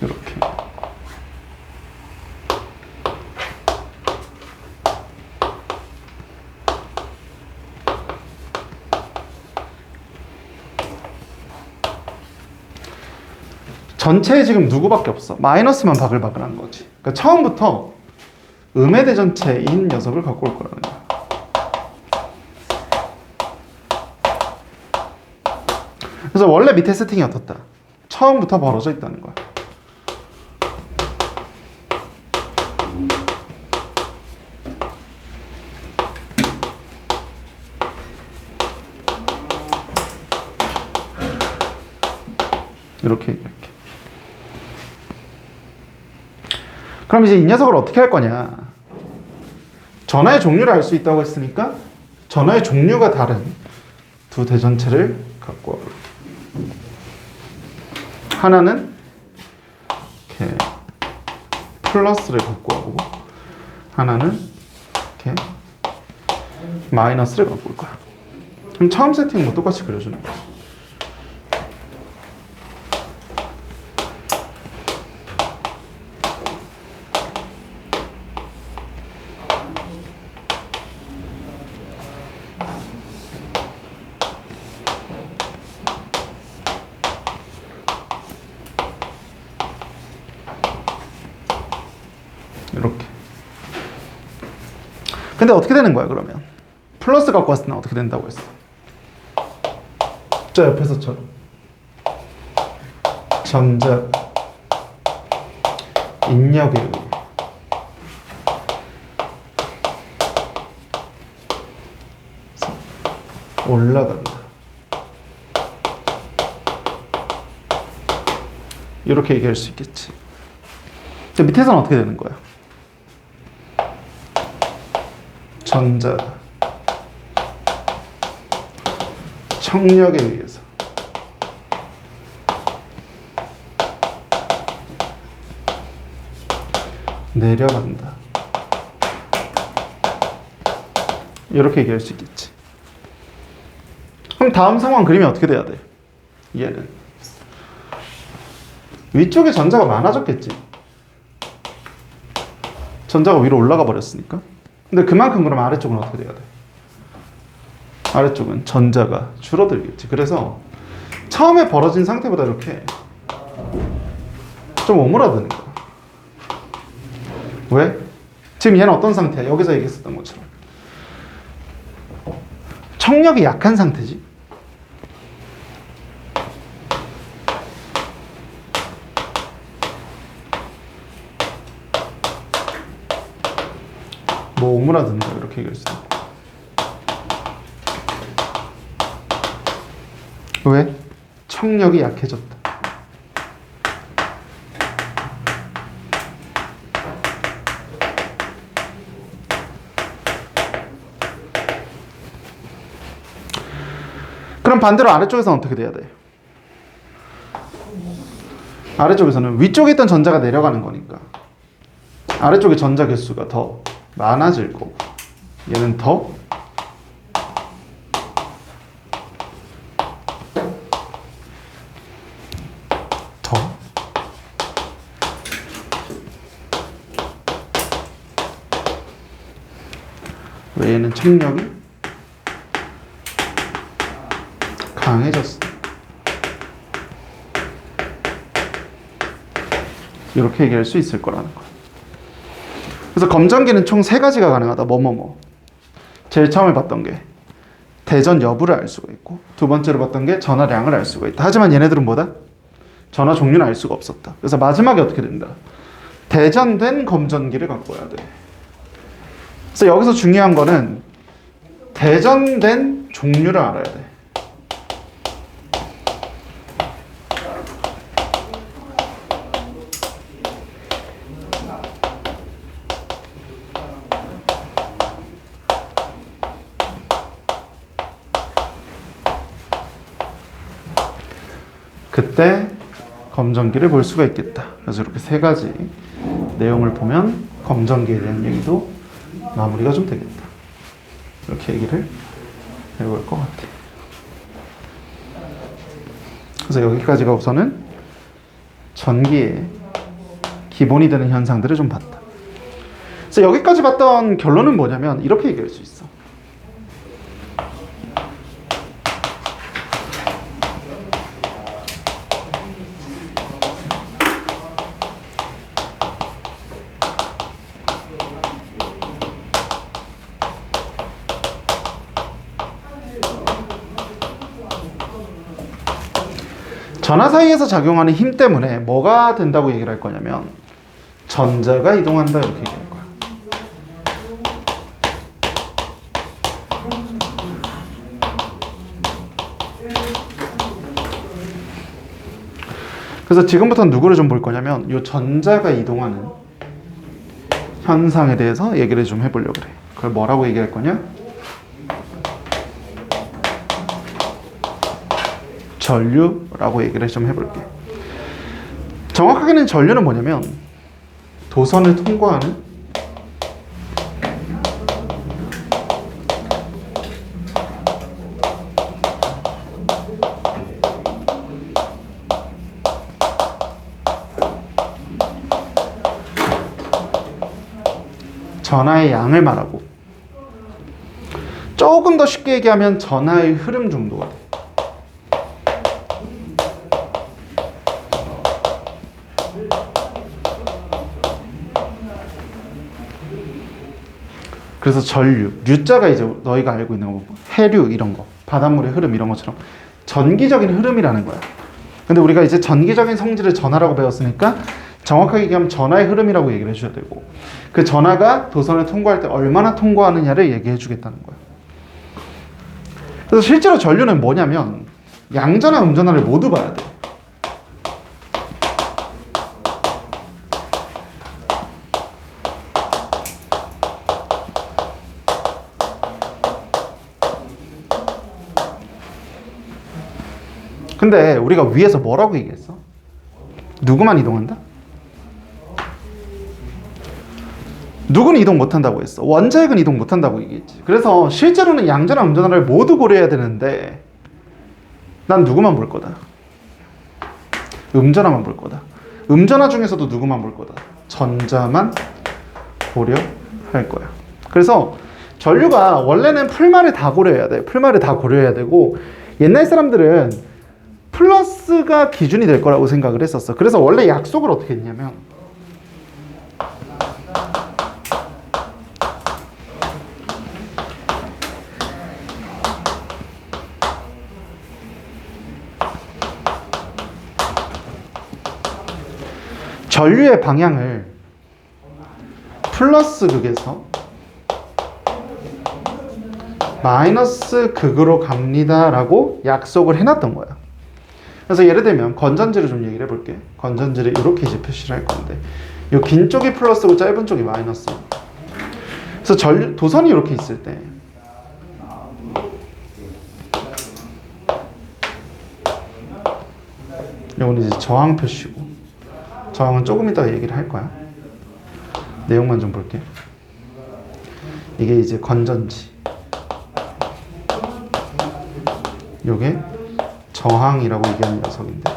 이렇게. 전체에 지금 누구밖에 없어. 마이너스만 바글바글한 거지. 그러니까 처음부터 음의 대전체인 녀석을 갖고 올 거라는 거야. 그래서 원래 밑에 세팅이 어떻다? 처음부터 벌어져 있다는 거야. 이렇게. 그럼 이제 이 녀석을 어떻게 할 거냐? 전하의 종류를 알 수 있다고 했으니까 전하의 종류가 다른 두 대전체를 갖고 와볼게. 하나는 이렇게 플러스를 갖고 와보고 하나는 이렇게 마이너스를 갖고 올 거야. 그럼 처음 세팅은 똑같이 그려주는 거야. 이렇게. 근데 어떻게 되는 거야 그러면? 플러스 갖고 왔을 때는 어떻게 된다고 했어? 저 옆에서처럼 전자 인력에 의해 올라간다. 이렇게 얘기할 수 있겠지. 근데 밑에서는 어떻게 되는 거야? 전자 청력에 의해서 내려간다. 이렇게 얘기할 수 있겠지. 그럼 다음 상황 그림이 어떻게 돼야 돼? 얘는 위쪽에 전자가 많아졌겠지. 전자가 위로 올라가 버렸으니까. 근데 그만큼 그럼 아래쪽은 어떻게 돼야 돼? 아래쪽은 전자가 줄어들겠지. 그래서 처음에 벌어진 상태보다 이렇게 좀 오므라드는 거야. 왜? 지금 얘는 어떤 상태야? 여기서 얘기했었던 것처럼 청력이 약한 상태지. 오므라든다 이렇게 얘기할 수 있고. 왜? 청력이 약해졌다. 그럼 반대로 아래쪽에서는 어떻게 돼야 돼? 아래쪽에서는 위쪽에 있던 전자가 내려가는 거니까 아래쪽에 전자 개수가 더 많아질 거고 얘는 더 왜 얘는 청력이 강해졌어. 이렇게 얘기할 수 있을 거라는 거야. 그래서 검정기는 총 3가지가 가능하다. 뭐뭐뭐. 제일 처음에 봤던 게 대전 여부를 알 수가 있고, 두 번째로 봤던 게 전화량을 알 수가 있다. 하지만 얘네들은 뭐다? 전화 종류는 알 수가 없었다. 그래서 마지막에 어떻게 된다? 대전된 검전기를 갖고 와야 돼. 그래서 여기서 중요한 거는 대전된 종류를 알아야 돼. 그때 검전기를 볼 수가 있겠다. 그래서 이렇게 3가지 내용을 보면 검전기에 대한 얘기도 마무리가 좀 되겠다. 이렇게 얘기를 해볼 것 같아. 그래서 여기까지가 우선은 전기의 기본이 되는 현상들을 좀 봤다. 그래서 여기까지 봤던 결론은 뭐냐면 이렇게 얘기할 수 있어. 전하 사이에서 작용하는 힘 때문에 뭐가 된다고 얘기를 할 거냐면 전자가 이동한다 이렇게 얘기할 거야. 그래서 지금부터는 누구를 좀 볼 거냐면 이 전자가 이동하는 현상에 대해서 얘기를 좀 해보려고 그래. 그걸 뭐라고 얘기할 거냐? 전류라고 얘기를 좀 해볼게. 정확하게는 전류는 뭐냐면 도선을 통과하는 전하의 양을 말하고, 조금 더 쉽게 얘기하면 전하의 흐름 정도가 돼. 그래서 전류, 류자가 이제 너희가 알고 있는 거, 해류 이런 거, 바닷물의 흐름 이런 것처럼 전기적인 흐름이라는 거야. 근데 우리가 이제 전기적인 성질을 전하라고 배웠으니까 정확하게 얘기하면 전하의 흐름이라고 얘기를 해줘야 되고, 그 전하가 도선을 통과할 때 얼마나 통과하느냐를 얘기해 주겠다는 거야. 그래서 실제로 전류는 뭐냐면 양전화, 음전화를 모두 봐야 돼. 근데 우리가 위에서 뭐라고 얘기했어? 누구만 이동한다? 누구는 이동 못한다고 했어. 원자핵은 이동 못한다고 얘기했지. 그래서 실제로는 양전화, 음전화를 모두 고려해야 되는데 난 누구만 볼 거다? 음전화만 볼 거다. 음전화 중에서도 누구만 볼 거다? 전자만 고려할 거야. 그래서 전류가 원래는 풀말을 다 고려해야 돼. 풀말을 다 고려해야 되고, 옛날 사람들은 플러스가 기준이 될 거라고 생각을 했었어. 그래서 원래 약속을 어떻게 했냐면 전류의 방향을 플러스 극에서 마이너스 극으로 갑니다 라고 약속을 해놨던 거야. 그래서 예를 들면 건전지를 좀 얘기를 해볼게. 건전지를 이렇게 이제 표시를 할 건데 이 긴 쪽이 플러스고 짧은 쪽이 마이너스. 그래서 도선이 이렇게 있을 때 이건 이제 저항 표시고, 저항은 조금 이따가 얘기를 할 거야. 내용만 좀 볼게. 이게 이제 건전지, 요게 저항이라고 얘기하는 녀석인데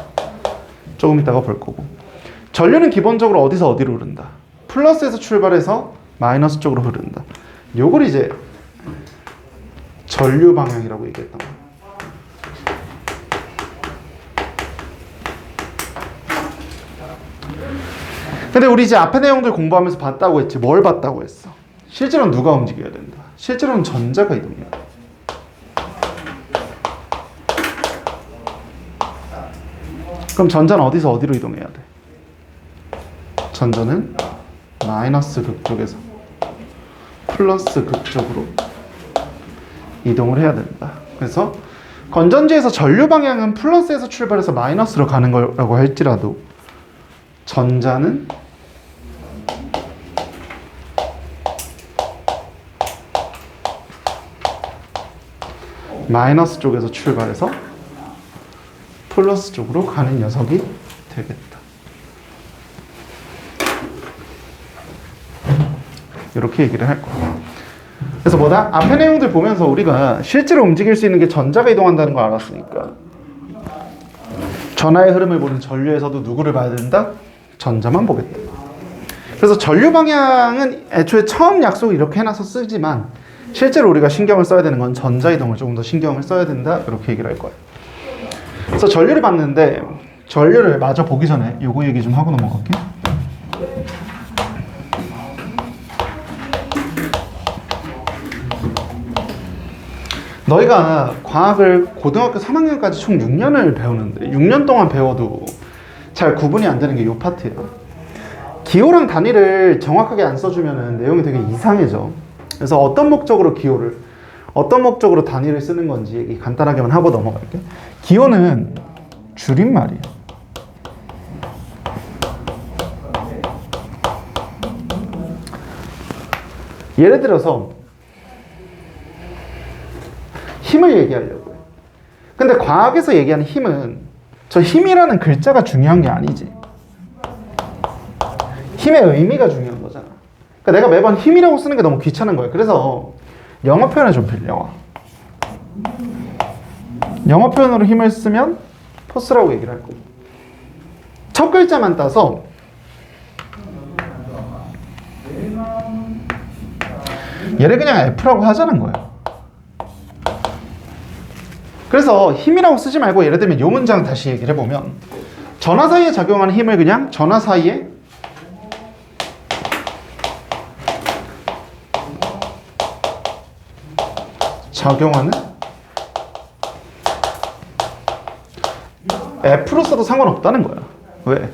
조금 이따가 볼 거고, 전류는 기본적으로 어디서 어디로 흐른다. 플러스에서 출발해서 마이너스 쪽으로 흐른다. 요걸 이제 전류 방향이라고 얘기했던 거야. 근데 우리 이제 앞에 내용들 공부하면서 봤다고 했지. 뭘 봤다고 했어? 실제로는 누가 움직여야 된다. 실제로는 전자가 이동해야 돼. 그럼 전자는 어디서 어디로 이동해야 돼? 전자는 마이너스 극 쪽에서 플러스 극 쪽으로 이동을 해야 된다. 그래서 건전지에서 전류 방향은 플러스에서 출발해서 마이너스로 가는 거라고 할지라도 전자는 마이너스 쪽에서 출발해서 플러스 쪽으로 가는 녀석이 되겠다. 이렇게 얘기를 할 거야. 그래서 뭐다? 앞에 내용들 보면서 우리가 실제로 움직일 수 있는 게 전자가 이동한다는 걸 알았으니까 전하의 흐름을 보는 전류에서도 누구를 봐야 된다? 전자만 보겠다. 그래서 전류 방향은 애초에 처음 약속을 이렇게 해놔서 쓰지만 실제로 우리가 신경을 써야 되는 건 전자 이동을 조금 더 신경을 써야 된다. 이렇게 얘기를 할 거야. 그래서 전류를 봤는데 전류를 마저 보기 전에 요거 얘기 좀 하고 넘어갈게. 너희가 과학을 고등학교 3학년까지 총 6년을 배우는데 6년 동안 배워도 잘 구분이 안 되는 게 이 파트야. 기호랑 단위를 정확하게 안 써주면 내용이 되게 이상해져. 그래서 어떤 목적으로 기호를, 어떤 목적으로 단위를 쓰는 건지 얘기 간단하게만 하고 넘어갈게. 기호는 줄임말이야. 예를 들어서 힘을 얘기하려고 해. 근데 과학에서 얘기하는 힘은 저 힘이라는 글자가 중요한 게 아니지. 힘의 의미가 중요한 거잖아. 그러니까 내가 매번 힘이라고 쓰는 게 너무 귀찮은 거야. 그래서 영어 표현을 좀 빌려와. 영어 표현으로 힘을 쓰면 포스라고 얘기를 할 거고, 첫 글자만 따서 얘를 그냥 F라고 하자는 거야. 그래서 힘이라고 쓰지 말고 예를 들면 이 문장 다시 얘기를 해보면 전하 사이에 작용하는 힘을 그냥 전하 사이에 작용하는 F로 써도 상관없다는 거야. 왜?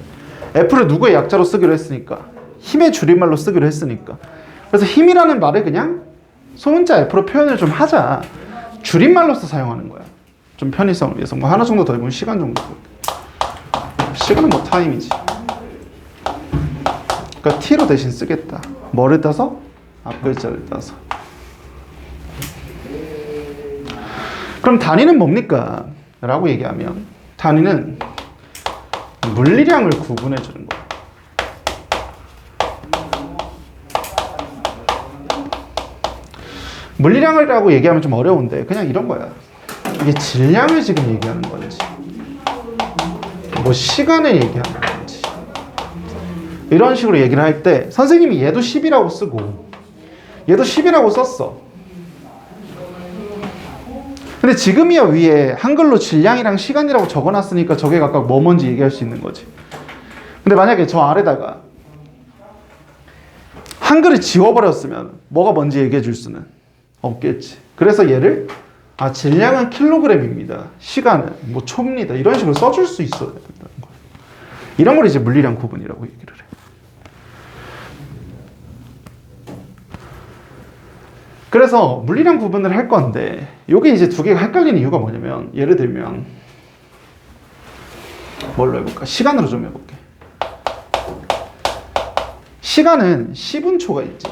F를 누구의 약자로 쓰기로 했으니까, 힘의 줄임말로 쓰기로 했으니까. 그래서 힘이라는 말을 그냥 소문자 F로 표현을 좀 하자. 줄임말로서 사용하는 거야. 좀 편의성을 위해서. 뭐 하나 정도 더 해보면 시간 정도. 시간은 뭐 타임이지. 그러니까 T로 대신 쓰겠다. 뭐를 따서? 앞글자를 따서. 그럼 단위는 뭡니까? 라고 얘기하면 단위는 물리량을 구분해 주는 거야. 물리량이라고 얘기하면 좀 어려운데 그냥 이런 거야. 이게 질량을 지금 얘기하는 건지 뭐 시간을 얘기하는 건지 이런 식으로 얘기를 할 때 선생님이 얘도 10이라고 쓰고 얘도 10이라고 썼어. 근데 지금이야 위에 한글로 질량이랑 시간이라고 적어놨으니까 저게 각각 뭐 뭔지 얘기할 수 있는 거지. 근데 만약에 저 아래다가 한글을 지워버렸으면 뭐가 뭔지 얘기해 줄 수는 없겠지. 그래서 얘를 질량은 킬로그램입니다. 시간은 뭐 초입니다. 이런 식으로 써줄 수 있어야 된다는 거야. 이런 걸 이제 물리량 구분이라고 얘기를 해. 그래서 물리량 구분을 할 건데 요게 이제 두 개가 헷갈리는 이유가 뭐냐면 예를 들면 뭘로 해볼까? 시간으로 좀 해볼게. 시간은 10분초가 있지.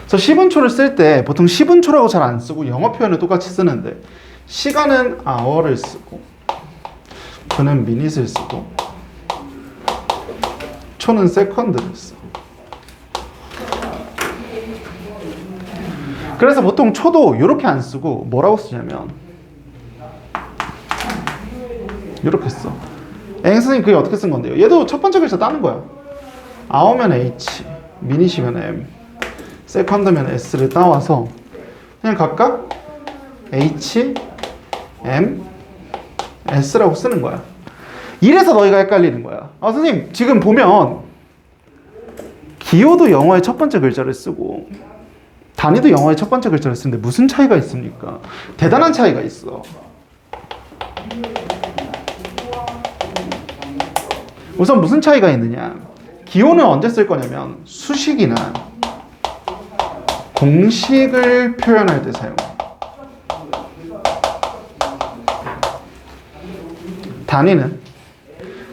그래서 10분초를 쓸 때 보통 10분초라고 잘 안 쓰고 영어 표현을 똑같이 쓰는데 시간은 hour를 쓰고 분은 minute을 쓰고 초는 second를 써. 그래서 보통 초도 이렇게 안 쓰고 뭐라고 쓰냐면 이렇게 써. 선생님 그게 어떻게 쓴 건데요? 얘도 첫 번째 글자 따는 거야. hour면 H, minute이면 M, second면 S를 따와서 그냥 각각 H, M, S라고 쓰는 거야. 이래서 너희가 헷갈리는 거야. 선생님 지금 보면 기호도 영어의 첫 번째 글자를 쓰고 단위도 영어의 첫 번째 글자를 쓰는데 무슨 차이가 있습니까? 대단한 차이가 있어. 우선 무슨 차이가 있느냐? 기호는 언제 쓸 거냐면 수식이나 공식을 표현할 때 사용해.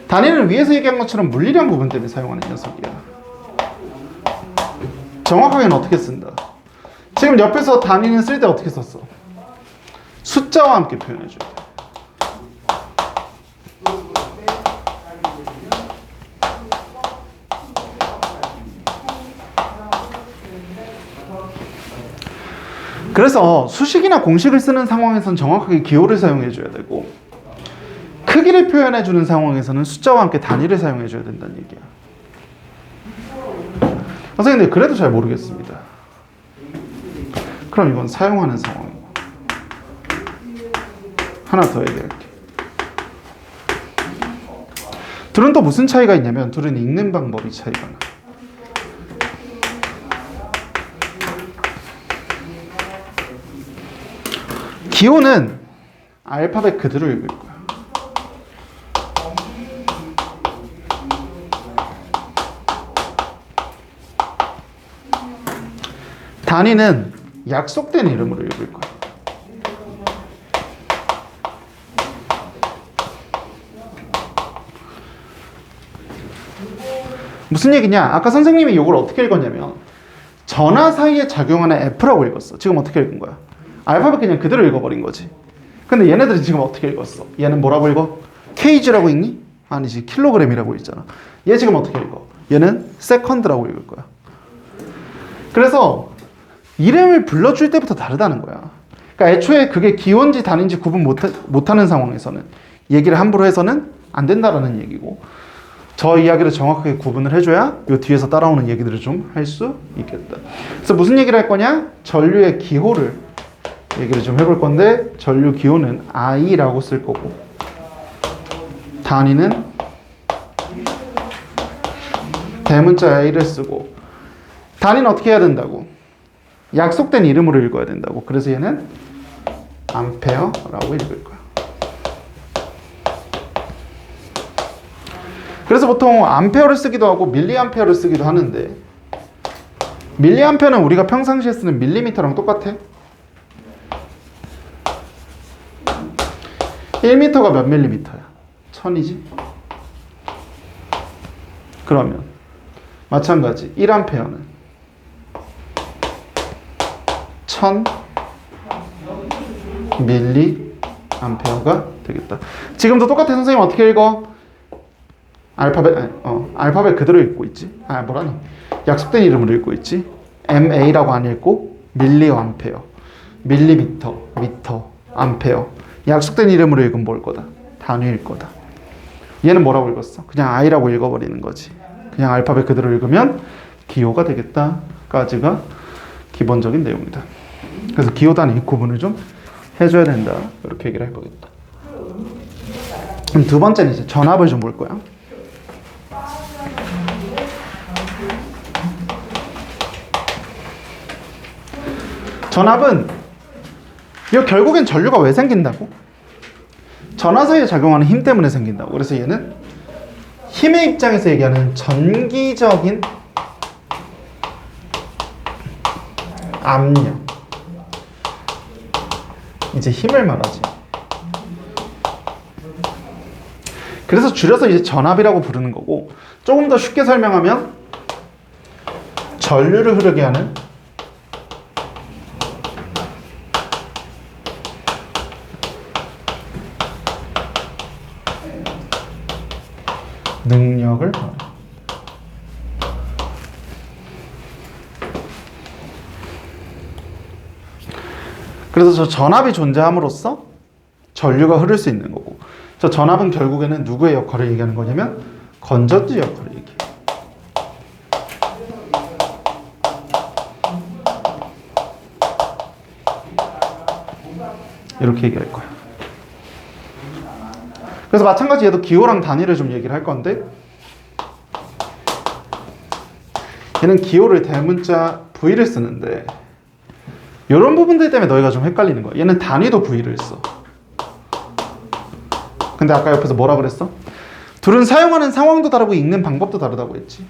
단위는 위에서 얘기한 것처럼 물리량 구분 때문에 사용하는 녀석이야. 정확하게는 어떻게 쓴다? 지금 옆에서 단위는 쓸 때 어떻게 썼어? 숫자와 함께 표현해줘야 돼. 그래서 수식이나 공식을 쓰는 상황에서는 정확하게 기호를 사용해줘야 되고 크기를 표현해주는 상황에서는 숫자와 함께 단위를 사용해줘야 된다는 얘기야. 선생님들 그래도 잘 모르겠습니다. 그럼 이건 사용하는 상황이고 하나 더 얘기할게. 둘은 또 무슨 차이가 있냐면 둘은 읽는 방법이 차이가 나. 기호는 알파벳 그대로 읽을 거야. 단위는 약속된 이름으로 읽을 거야. 무슨 얘기냐? 아까 선생님이 이걸 어떻게 읽었냐면 전화 사이에 작용하는 F라고 읽었어. 지금 어떻게 읽은 거야? 알파벳 그냥 그대로 읽어버린 거지. 근데 얘네들이 지금 어떻게 읽었어? 얘는 뭐라고 읽어? kg라고 읽니? 아니지, 킬로그램이라고 읽잖아. 얘 지금 어떻게 읽어? 얘는 세컨드라고 읽을 거야. 그래서 이름을 불러줄 때부터 다르다는 거야. 그러니까 애초에 그게 기호인지 단위인지 구분 못하는 상황에서는 얘기를 함부로 해서는 안 된다라는 얘기고, 저 이야기를 정확하게 구분을 해줘야 요 뒤에서 따라오는 얘기들을 좀 할 수 있겠다. 그래서 무슨 얘기를 할 거냐? 전류의 기호를 얘기를 좀 해볼 건데, 전류 기호는 I라고 쓸 거고, 단위는 대문자 A를 쓰고, 단위는 어떻게 해야 된다고? 약속된 이름으로 읽어야 된다고. 그래서 얘는 암페어라고 읽을 거야. 그래서 보통 암페어를 쓰기도 하고 밀리암페어를 쓰기도 하는데, 밀리암페어는 우리가 평상시에 쓰는 밀리미터랑 똑같아. 1미터가 몇 밀리미터야? 1000이지? 그러면 마찬가지 1암페어는 1000 밀리암페어가 되겠다. 지금도 똑같아. 선생님 어떻게 읽어? 알파벳 그대로 읽고 있지. 뭐라니? 약속된 이름으로 읽고 있지. MA라고 안 읽고 밀리암페어, 밀리미터, 미터, 암페어. 약속된 이름으로 읽으면 뭘 거다? 단위일 거다. 얘는 뭐라고 읽었어? 그냥 I라고 읽어버리는 거지. 그냥 알파벳 그대로 읽으면 기호가 되겠다까지가 기본적인 내용이다. 그래서 기호 단위 구분을 좀 해줘야 된다. 이렇게 얘기를 해보겠다. 그럼 두 번째는 이제 전압을 좀 볼 거야. 전압은 이거 결국엔 전류가 왜 생긴다고? 전화 사이에 작용하는 힘 때문에 생긴다고. 그래서 얘는 힘의 입장에서 얘기하는 전기적인 압력. 이제 힘을 말하지. 그래서 줄여서 이제 전압이라고 부르는 거고, 조금 더 쉽게 설명하면 전류를 흐르게 하는 능력을 말해. 그래서 저 전압이 존재함으로써 전류가 흐를 수 있는 거고, 저 전압은 결국에는 누구의 역할을 얘기하는 거냐면 건전지 역할을 얘기해요. 이렇게 얘기할 거야. 그래서 마찬가지 얘도 기호랑 단위를 좀 얘기를 할 건데, 얘는 기호를 대문자 V를 쓰는데 이런 부분들 때문에 너희가 좀 헷갈리는 거야. 얘는 단위도 V를 써. 근데 아까 옆에서 뭐라 그랬어? 둘은 사용하는 상황도 다르고 읽는 방법도 다르다고 했지.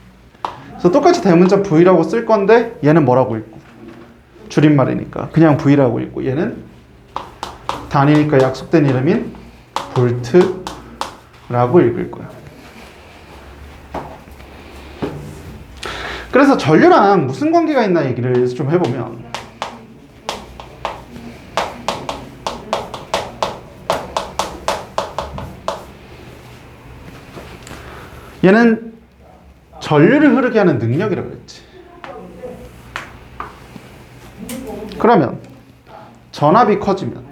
그래서 똑같이 대문자 V라고 쓸 건데 얘는 뭐라고 읽고, 줄임말이니까 그냥 V라고 읽고, 얘는 단위니까 약속된 이름인 볼트라고 읽을 거야. 그래서 전류랑 무슨 관계가 있나 얘기를 좀 해보면, 얘는 전류를 흐르게 하는 능력이라고 했지. 그러면 전압이 커지면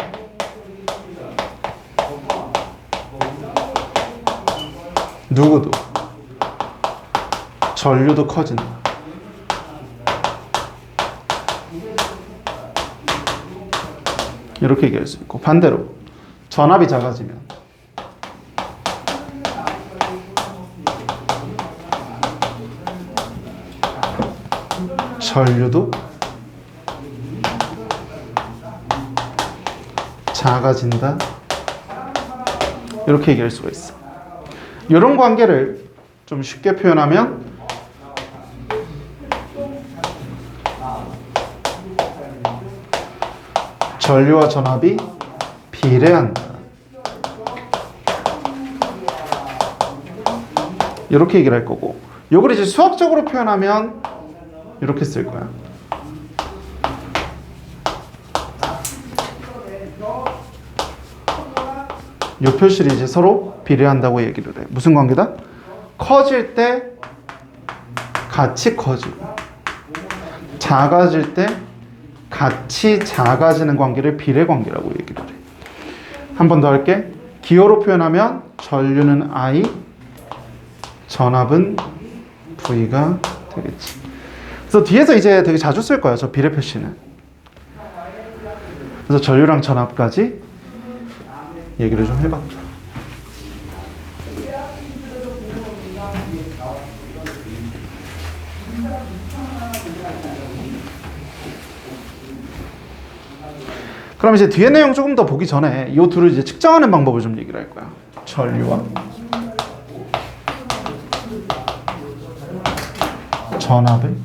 누구도 전류도 커진다. 이렇게 얘기할 수 있고, 반대로 전압이 작아지면 전류도 작아진다. 이렇게 얘기할 수가 있어. 이런 관계를 좀 쉽게 표현하면 전류와 전압이 비례한다. 이렇게 얘기를 할 거고, 이걸 이제 수학적으로 표현하면 이렇게 쓸 거야. 이 표시를 이제 서로 비례한다고 얘기를 해. 무슨 관계다? 커질 때 같이 커지고, 작아질 때 같이 작아지는 관계를 비례 관계라고 얘기를 해. 한 번 더 할게. 기호로 표현하면 전류는 I, 전압은 V가 되겠지. 그래서 뒤에서 이제 되게 자주 쓸 거야, 저 비례 표시는. 그래서 전류랑 전압까지 얘기를 좀 해봤죠. 그럼 이제 뒤에 내용 조금 더 보기 전에 이 둘을 이제 측정하는 방법을 좀 얘기를 할 거야. 전류와 전압의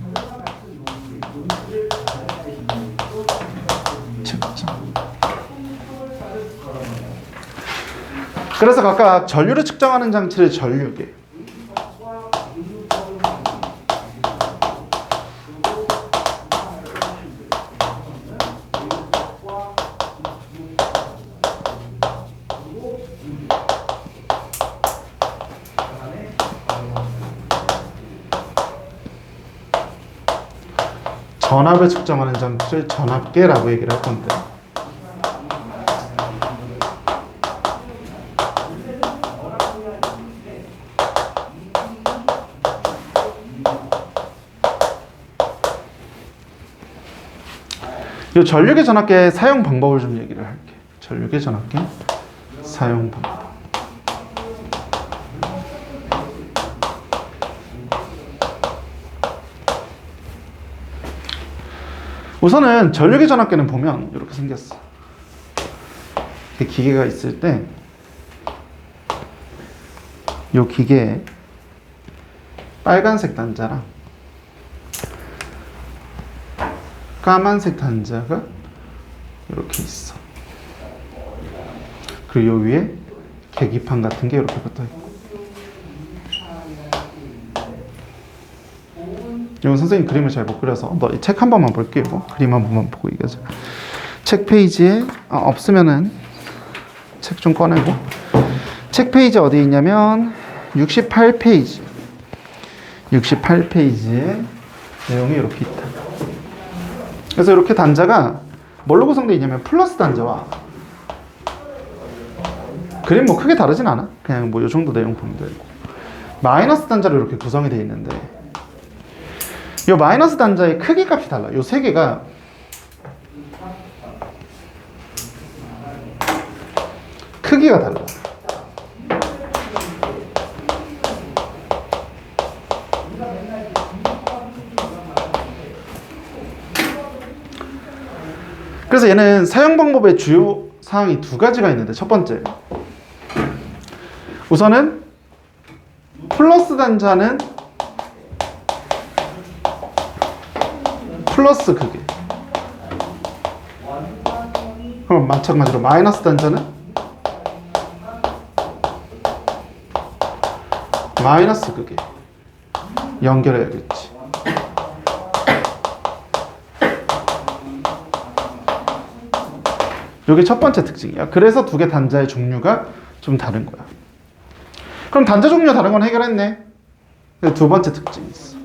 측정. 그래서 각각 전류를 측정하는 장치를 전류계, 전압을 측정하는 장치를 전압계라고 얘기를 할 건데, 이 전류계 전압계 사용 방법을 좀 얘기를 할게. 전류계 전압계 사용 방법. 우선은 전류계 전압계는 보면 이렇게 생겼어. 기계가 있을 때 이 기계에 빨간색 단자랑 까만색 단자가 이렇게 있어. 그리고 요 위에 계기판 같은 게 이렇게 붙어 있고. 이건 선생님 그림을 잘 못 그려서 너 책 한 번만 볼게요. 그림 한 번만 보고 얘기하자. 책 페이지에 없으면은 책 좀 꺼내고. 책 페이지 어디 있냐면 68페이지. 68페이지에 내용이 이렇게 있다. 그래서 이렇게 단자가 뭘로 구성되어 있냐면 플러스 단자와 그림 뭐 크게 다르진 않아. 그냥 뭐 요 정도 내용 보면 되고 마이너스 단자로 이렇게 구성이 되어 있는데 이 마이너스 단자의 크기 값이 달라. 요 세 개가 크기가 달라. 그래서 얘는 사용 방법의 주요 사항이 두 가지가 있는데 첫 번째, 우선은 플러스 단자는 플러스 크기, 그럼 마찬가지로 마이너스 단자는 마이너스 크기 연결해야겠지. 이게 첫 번째 특징이야. 그래서 두 개 단자의 종류가 좀 다른 거야. 그럼 단자 종류가 다른 건 해결했네. 두 번째 특징이 있어.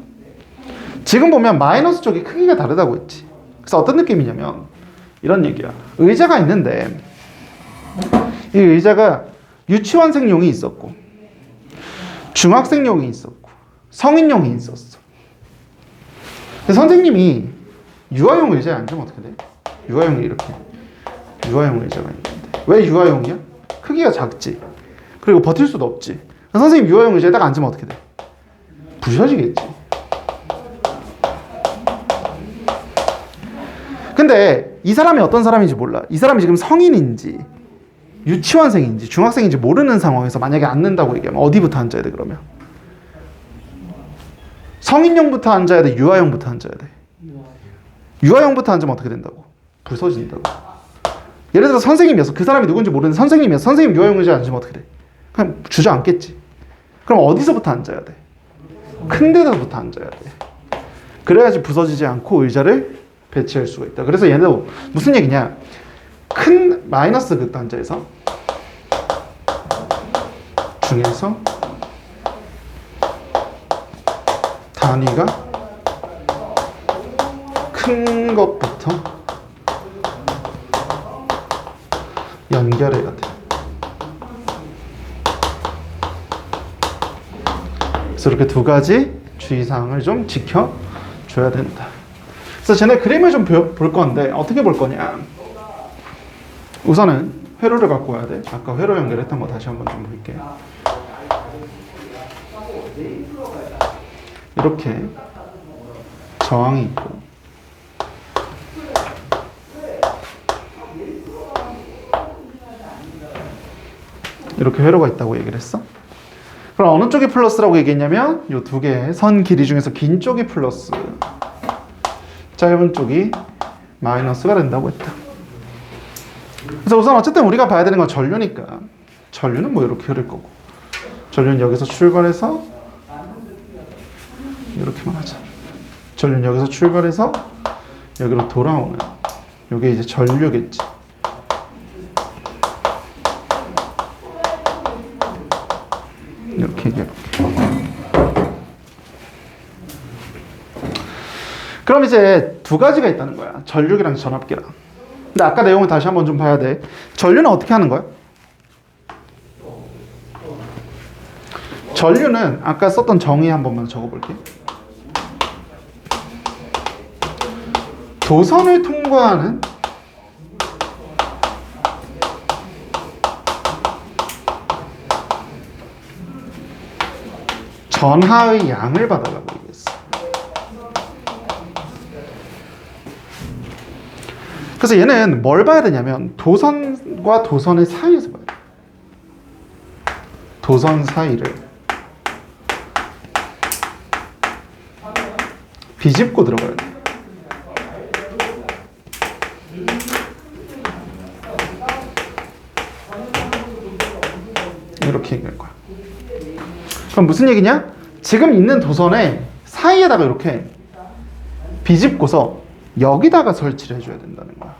지금 보면 마이너스 쪽이 크기가 다르다고 했지. 그래서 어떤 느낌이냐면 이런 얘기야. 의자가 있는데 이 의자가 유치원생용이 있었고 중학생용이 있었고 성인용이 있었어. 근데 선생님이 유아용 의자에 앉으면 어떻게 돼? 유아용이 이렇게 유아용 의자가 있는데 왜 유아용이야? 크기가 작지. 그리고 버틸 수도 없지. 선생님 유아용 의자에다가 앉으면 어떻게 돼? 부셔지겠지. 근데 이 사람이 어떤 사람인지 몰라. 이 사람이 지금 성인인지 유치원생인지 중학생인지 모르는 상황에서 만약에 앉는다고 얘기하면 어디부터 앉아야 돼 그러면? 성인용부터 앉아야 돼? 유아용부터 앉아야 돼? 유아용부터 앉으면 어떻게 된다고? 부서진다고. 예를 들어 선생님이었어. 그 사람이 누군지 모르는 선생님이었어. 선생님 유아용 의자에 앉으면 어떻게 돼? 그냥 주저앉겠지. 그럼 어디서부터 앉아야 돼? 큰 데서부터 앉아야 돼. 그래야지 부서지지 않고 의자를 배치할 수가 있다. 그래서 얘도 무슨 얘기냐? 큰 마이너스 극단자에서 중에서 단위가 큰 것부터 연결해야 돼. 그래서 이렇게 두 가지 주의사항을 좀 지켜줘야 된다. 그래서 쟤네 그림을 좀 볼 건데 어떻게 볼 거냐. 우선은 회로를 갖고 와야 돼. 아까 회로 연결했던 거 다시 한번 좀 볼게요. 이렇게 저항이 있고 이렇게 회로가 있다고 얘기를 했어. 그럼 어느 쪽이 플러스라고 얘기했냐면 이 두 개의 선 길이 중에서 긴 쪽이 플러스, 짧은 쪽이 마이너스가 된다고 했다. 그래서 우선 어쨌든 우리가 봐야 되는 건 전류니까 전류는 뭐 이렇게 흐를 거고 전류는 여기서 출발해서 이렇게만 하자. 전류는 여기서 출발해서 여기로 돌아오는 이게 이제 전류겠지. 이렇게. 그럼 이제 두 가지가 있다는 거야. 전류기랑 전압기랑. 근데 아까 내용을 다시 한번 좀 봐야 돼. 전류는 어떻게 하는 거야? 전류는 아까 썼던 정의 한 번만 적어볼게. 도선을 통과하는 전하의 양을 받아라고 얘기했어. 그래서 얘는 뭘 봐야 되냐면 도선과 도선의 사이에서 봐야 돼. 도선 사이를 비집고 들어가야 돼. 이렇게 얘기할 거야. 그럼 무슨 얘기냐? 지금 있는 도선의 사이에다가 이렇게 비집고서 여기다가 설치를 해줘야 된다는 거야.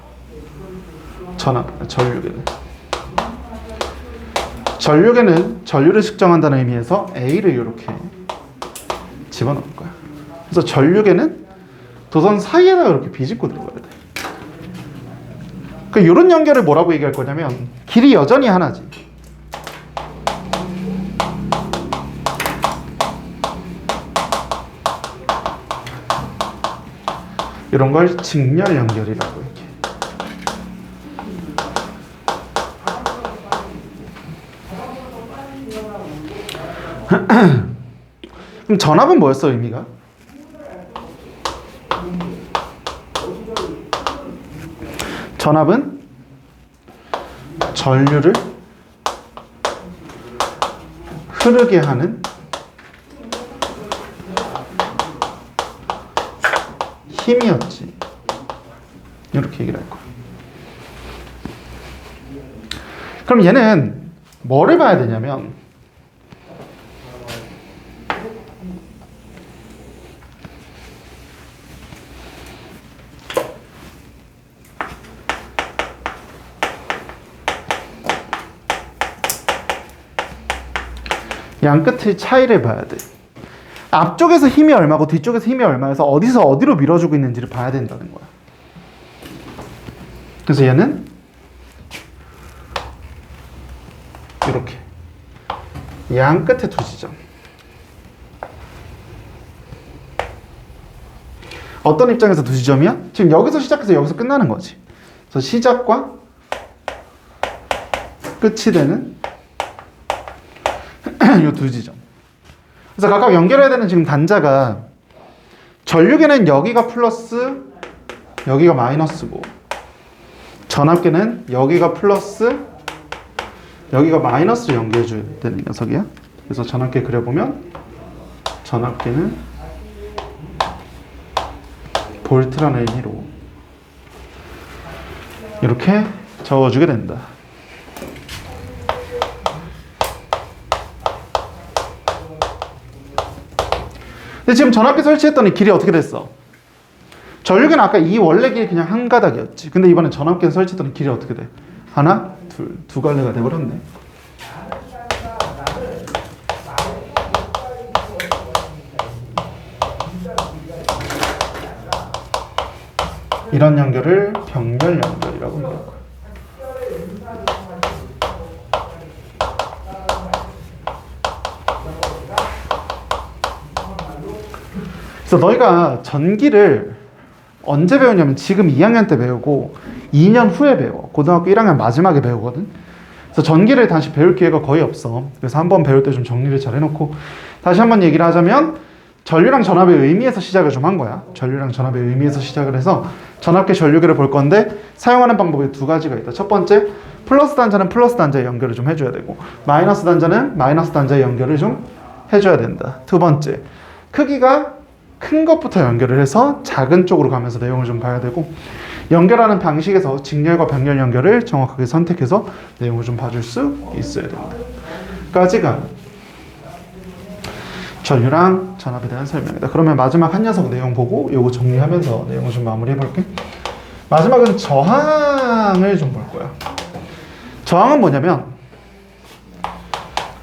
전류계는. 전류계는 전류를 측정한다는 의미에서 A를 이렇게 집어넣을 거야. 그래서 전류계는 도선 사이에다가 이렇게 비집고 들어가야 돼. 그러니까 이런 연결을 뭐라고 얘기할 거냐면 길이 여전히 하나지. 이런 걸 직렬 연결이라고 얘기해. 그럼 전압은 뭐였어, 의미가? 전압은 전류를 흐르게 하는 힘이었지. 이렇게 얘기를 할 거야. 그럼 얘는 뭐를 봐야 되냐면 양 끝의 차이를 봐야 돼. 앞쪽에서 힘이 얼마고 뒤쪽에서 힘이 얼마여서 어디서 어디로 밀어주고 있는지를 봐야 된다는 거야. 그래서 얘는 이렇게 양 끝에 두 지점. 어떤 입장에서 두 지점이야? 지금 여기서 시작해서 여기서 끝나는 거지. 그래서 시작과 끝이 되는 이 두 지점. 그래서 각각 연결해야 되는 지금 단자가 전류계는 여기가 플러스 여기가 마이너스고 전압계는 여기가 플러스 여기가 마이너스를 연결해줘야 되는 녀석이야. 그래서 전압계 그려보면 전압계는 볼트라는 의미로 이렇게 적어주게 된다. 근데 지금 전압계 설치했더니 길이 어떻게 됐어? 전류계는 아까 이 원래 길이 그냥 한 가닥이었지. 근데 이번엔 전압계 설치했더니 길이 어떻게 돼? 하나, 둘, 두 갈래가 돼버렸네. 이런 연결을 병렬 연결이라고 합니다. 그래서 너희가 전기를 언제 배우냐면 지금 2학년 때 배우고 2년 후에 배워. 고등학교 1학년 마지막에 배우거든. 그래서 전기를 다시 배울 기회가 거의 없어. 그래서 한번 배울 때 좀 정리를 잘 해놓고 다시 한번 얘기를 하자면 전류랑 전압의 의미에서 시작을 좀 한 거야. 전류랑 전압의 의미에서 시작을 해서 전압계 전류계를 볼 건데 사용하는 방법이 두 가지가 있다. 첫 번째, 플러스 단자는 플러스 단자에 연결을 좀 해줘야 되고 마이너스 단자는 마이너스 단자에 연결을 좀 해줘야 된다. 두 번째, 크기가 큰 것부터 연결을 해서 작은 쪽으로 가면서 내용을 좀 봐야 되고 연결하는 방식에서 직렬과 병렬 연결을 정확하게 선택해서 내용을 좀 봐줄 수 있어야 된다. 까지가 전류랑 전압에 대한 설명이다. 그러면 마지막 한 녀석 내용 보고 요거 정리하면서 내용을 좀 마무리해 볼게. 마지막은 저항을 좀 볼 거야. 저항은 뭐냐면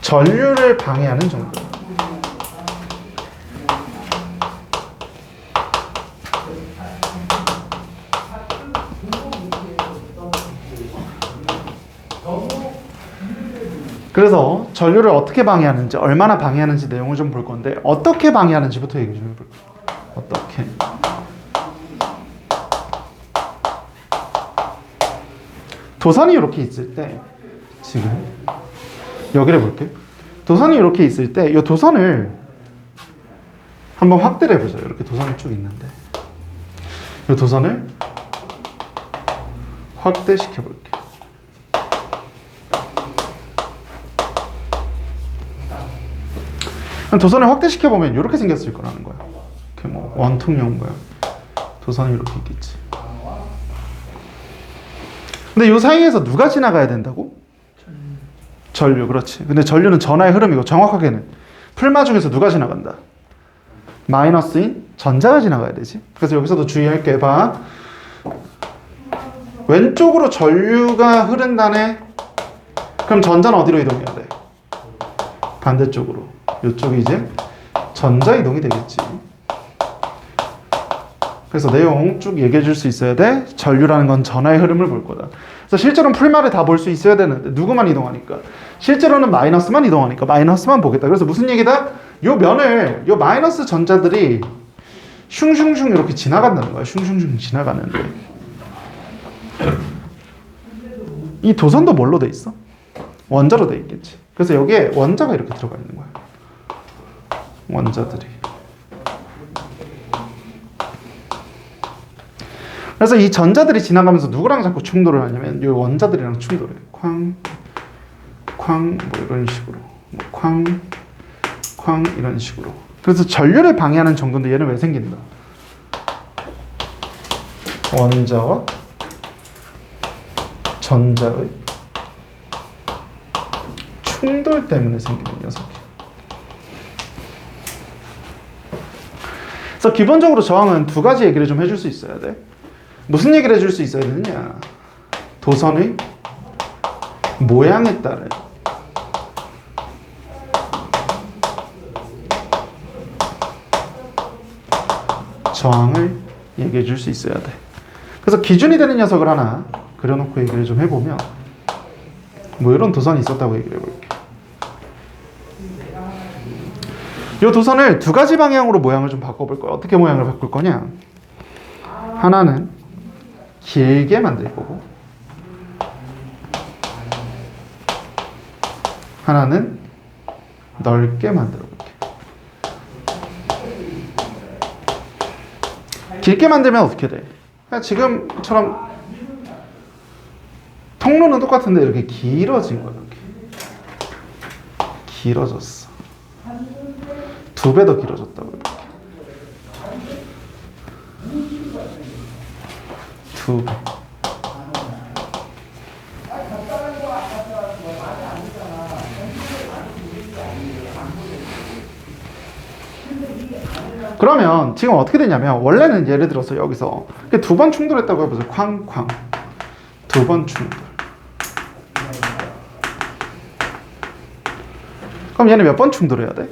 전류를 방해하는 정도. 그래서 전류를 어떻게 방해하는지, 얼마나 방해하는지 내용을 좀 볼 건데 어떻게 방해하는지부터 얘기 좀 해볼게요. 어떻게? 도선이 이렇게 있을 때 지금 여기를 볼게요. 도선이 이렇게 있을 때 이 도선을 한번 확대를 해보죠. 이렇게 도선이 쭉 있는데 이 도선을 확대시켜 볼게요. 도선을 확대시켜보면 이렇게 생겼을 거라는 거야. 이렇게 뭐 원통형 거야. 도선이 이렇게 있겠지. 근데 이 사이에서 누가 지나가야 된다고? 전류, 그렇지. 근데 전류는 전하의 흐름이고 정확하게는 풀마 중에서 누가 지나간다? 마이너스인 전자가 지나가야 되지. 그래서 여기서도 주의할 게 봐. 왼쪽으로 전류가 흐른다네. 그럼 전자는 어디로 이동해야 돼? 반대쪽으로. 이쪽이 이제 전자 이동이 되겠지. 그래서 내용 쭉 얘기해 줄 수 있어야 돼. 전류라는 건 전하의 흐름을 볼 거다. 그래서 실제로는 풀마를 다 볼 수 있어야 되는데 누구만 이동하니까? 실제로는 마이너스만 이동하니까 마이너스만 보겠다. 그래서 무슨 얘기다? 요 면을, 요 마이너스 전자들이 슝슝슝 이렇게 지나간다는 거야. 슝슝슝 지나가는데 이 도선도 뭘로 돼 있어? 원자로 돼 있겠지. 그래서 여기에 원자가 이렇게 들어가 있는 거야. 원자들이. 그래서 이 전자들이 지나가면서 누구랑 자꾸 충돌을 하냐면 이 원자들이랑 충돌해. 쾅, 쾅, 뭐 이런 식으로. 뭐 쾅, 쾅 이런 식으로. 그래서 전류를 방해하는 정도인데 얘는 왜 생긴다? 원자와 전자의 충돌 때문에 생기는 녀석이야. 그래서 기본적으로 저항은 두 가지 얘기를 좀 해줄 수 있어야 돼. 무슨 얘기를 해줄 수 있어야 되느냐? 도선의 모양에 따른 저항을 얘기해 줄 수 있어야 돼. 그래서 기준이 되는 녀석을 하나 그려놓고 얘기를 좀 해보면 뭐 이런 도선이 있었다고 얘기를 해볼게. 이 도선을 두 가지 방향으로 모양을 좀 바꿔볼 거야. 어떻게 모양을 바꿀 거냐? 하나는 길게 만들 거고 하나는 넓게 만들어 볼게. 길게 만들면 어떻게 돼? 지금처럼 통로는 똑같은데 이렇게 길어진 거야. 이렇게. 길어졌어. 2배 더 길어졌다고. 이렇게. 2배. 그러면 지금 어떻게 되냐면 원래는 예를 들어서 여기서 2번 충돌했다고 해보세요. 쾅쾅. 2번 충돌. 그럼 얘는 몇 번 충돌해야 돼?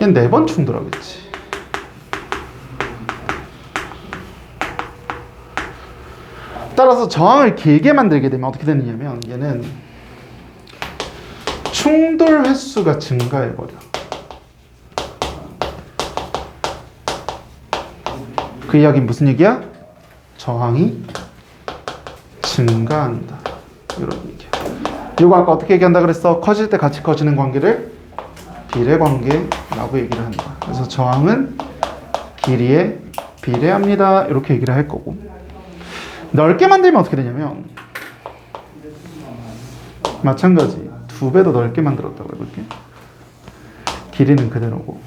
얘는 4번 충돌하겠지. 따라서 저항을 길게 만들게 되면 어떻게 되느냐면 얘는 충돌 횟수가 증가해버려. 그 이야기는 무슨 얘기야? 저항이 증가한다. 이런 얘기야. 이거 아까 어떻게 얘기한다 그랬어? 커질 때 같이 커지는 관계를 비례관계라고 얘기를 한다. 그래서 저항은 길이에 비례합니다. 이렇게 얘기를 할 거고. 넓게 만들면 어떻게 되냐면 마찬가지 2배 더 넓게 만들었다고 해볼게. 길이는 그대로고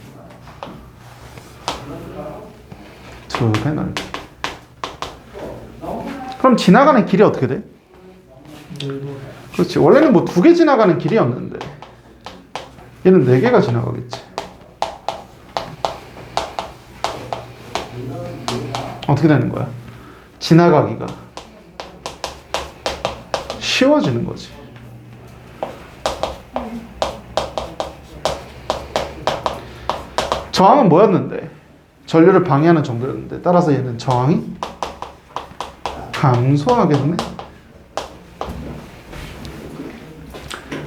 2배 넓게. 그럼 지나가는 길이 어떻게 돼? 그렇지. 원래는 뭐 2개 지나가는 길이었는데 얘는 4개가 지나가겠지. 어떻게 되는 거야? 지나가기가 쉬워지는 거지. 저항은 뭐였는데? 전류를 방해하는 정도였는데 따라서 얘는 저항이 감소하겠네.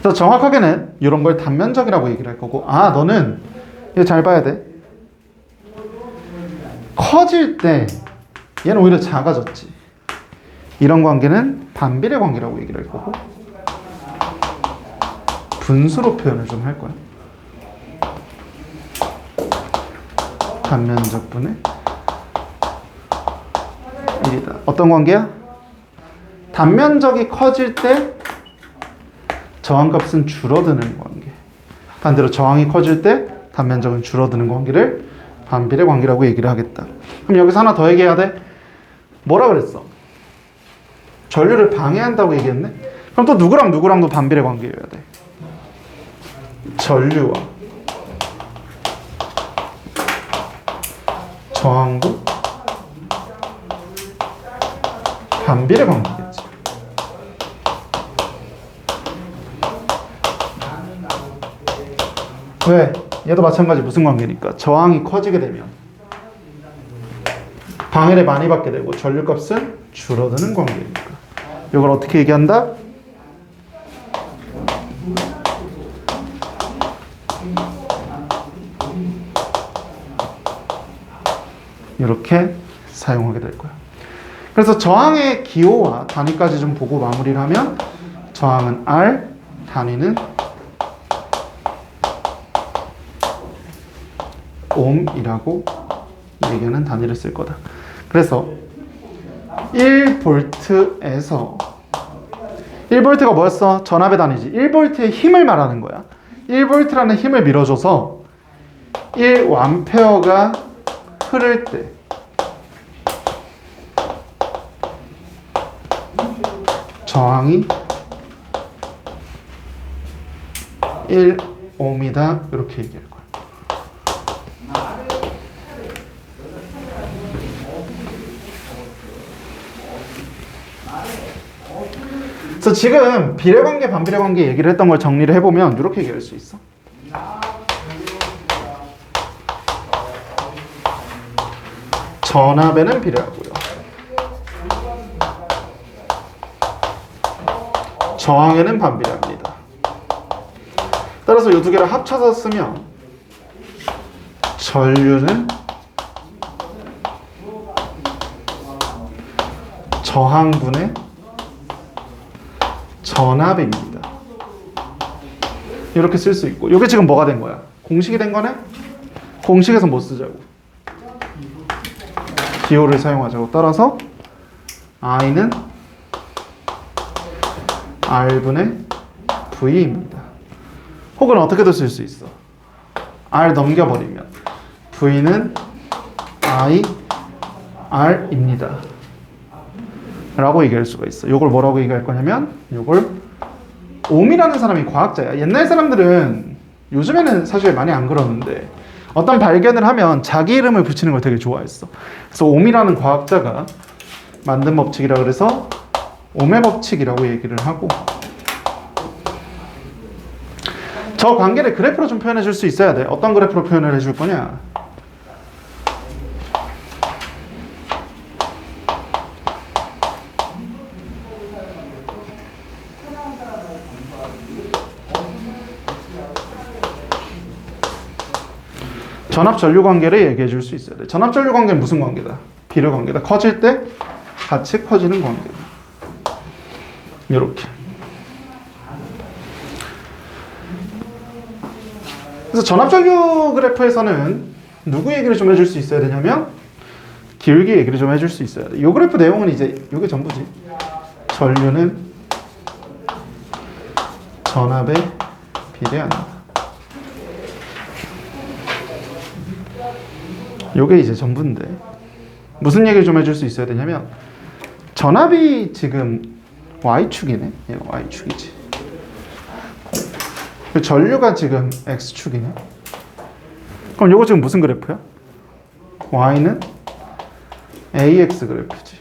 그래서 정확하게는 이런 걸 단면적이라고 얘기를 할 거고, 너는 이거 잘 봐야 돼. 커질 때 얘는 오히려 작아졌지. 이런 관계는 반비례 관계라고 얘기를 할 거고, 분수로 표현을 좀 할 거야. 단면적 분의 1이다. 어떤 관계야? 단면적이 커질 때 저항값은 줄어드는 관계. 반대로 저항이 커질 때 단면적은 줄어드는 관계를 반비례 관계라고 얘기를 하겠다. 그럼 여기서 하나 더 얘기해야 돼. 뭐라 그랬어? 전류를 방해한다고 얘기했네? 그럼 또 누구랑 누구랑도 반비례 관계여야 돼. 전류와 저항도 반비례 관계겠지. 왜? 얘도 마찬가지 무슨 관계니까 저항이 커지게 되면 방해를 많이 받게 되고 전류값은 줄어드는 관계니까. 이걸 어떻게 얘기한다? 이렇게 사용하게 될 거야. 그래서 저항의 기호와 단위까지 좀 보고 마무리를 하면 저항은 R, 단위는 옴이라고 얘기하는 단위를 쓸 거다. 그래서 1V에서 1V가 뭐였어? 전압의 단위지. 1V의 힘을 말하는 거야. 1V라는 힘을 밀어줘서 1A가 흐를 때 저항이 1옴이다. 이렇게 얘기할 거야. 그래서 지금 비례관계, 반비례관계 얘기를 했던 걸 정리를 해보면 이렇게 얘기할 수 있어. 전압에는 비례하고요. 저항에는 반비례합니다. 따라서 이 두 개를 합쳐서 쓰면 전류는 저항분의 전압입니다. 이렇게 쓸 수 있고, 이게 지금 뭐가 된 거야? 공식이 된 거네? 공식에서 못 쓰자고. 기호를 사용하자고. 따라서 I는 R분의 V입니다. 혹은 어떻게도 쓸 수 있어. R 넘겨버리면 V는 I, R입니다. 라고 얘기할 수가 있어. 이걸 뭐라고 얘기할 거냐면 이걸 옴이라는 사람이 과학자야. 옛날 사람들은 요즘에는 사실 많이 안 그러는데 어떤 발견을 하면 자기 이름을 붙이는 걸 되게 좋아했어. 그래서 옴이라는 과학자가 만든 법칙이라 그래서 옴의 법칙이라고 얘기를 하고, 저 관계를 그래프로 좀 표현해 줄 수 있어야 돼. 어떤 그래프로 표현을 해줄 거냐? 전압-전류 관계를 얘기해 줄 수 있어야 돼. 전압-전류 관계는 무슨 관계다? 비례 관계다. 커질 때 같이 커지는 관계다. 이렇게. 그래서 전압-전류 그래프에서는 누구 얘기를 좀 해줄 수 있어야 되냐면 기울기 얘기를 좀 해줄 수 있어야 돼. 이 그래프 내용은 이제 이게 전부지. 전류는 전압에 비례한다. 요게 이제 전부인데 무슨 얘기를 좀 해줄 수 있어야 되냐면 전압이 지금 Y축이네. 얘가 Y축이지. 전류가 지금 X축이네. 그럼 요거 지금 무슨 그래프야? Y는 AX 그래프지.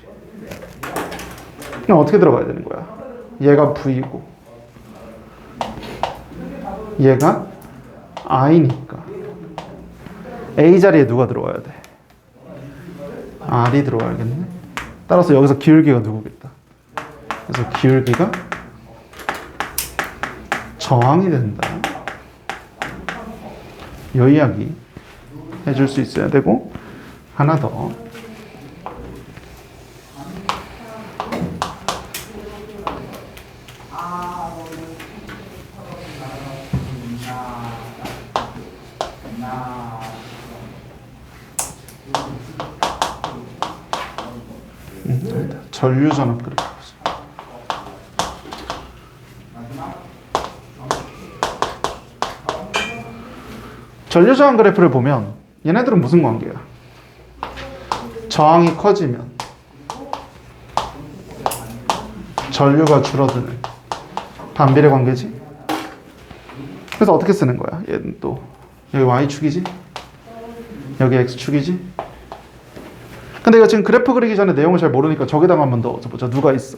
그럼 어떻게 들어가야 되는 거야? 얘가 V고 얘가 I니까 A 자리에 누가 들어와야 돼? R이 들어와야겠네. 따라서 여기서 기울기가 누구겠다? 그래서 기울기가 저항이 된다. 이 이야기 해줄 수 있어야 되고, 하나 더. 전류전압 그래프. 전류저항 그래프를 보면 얘네들은 무슨 관계야? 저항이 커지면 전류가 줄어드는 반비례 관계지. 그래서 어떻게 쓰는 거야? 얘는 또 여기 y축이지, 여기 x축이지. 근데 이거 지금 그래프 그리기 전에 내용을 잘 모르니까 저기다가 한번 넣어보자. 누가 있어?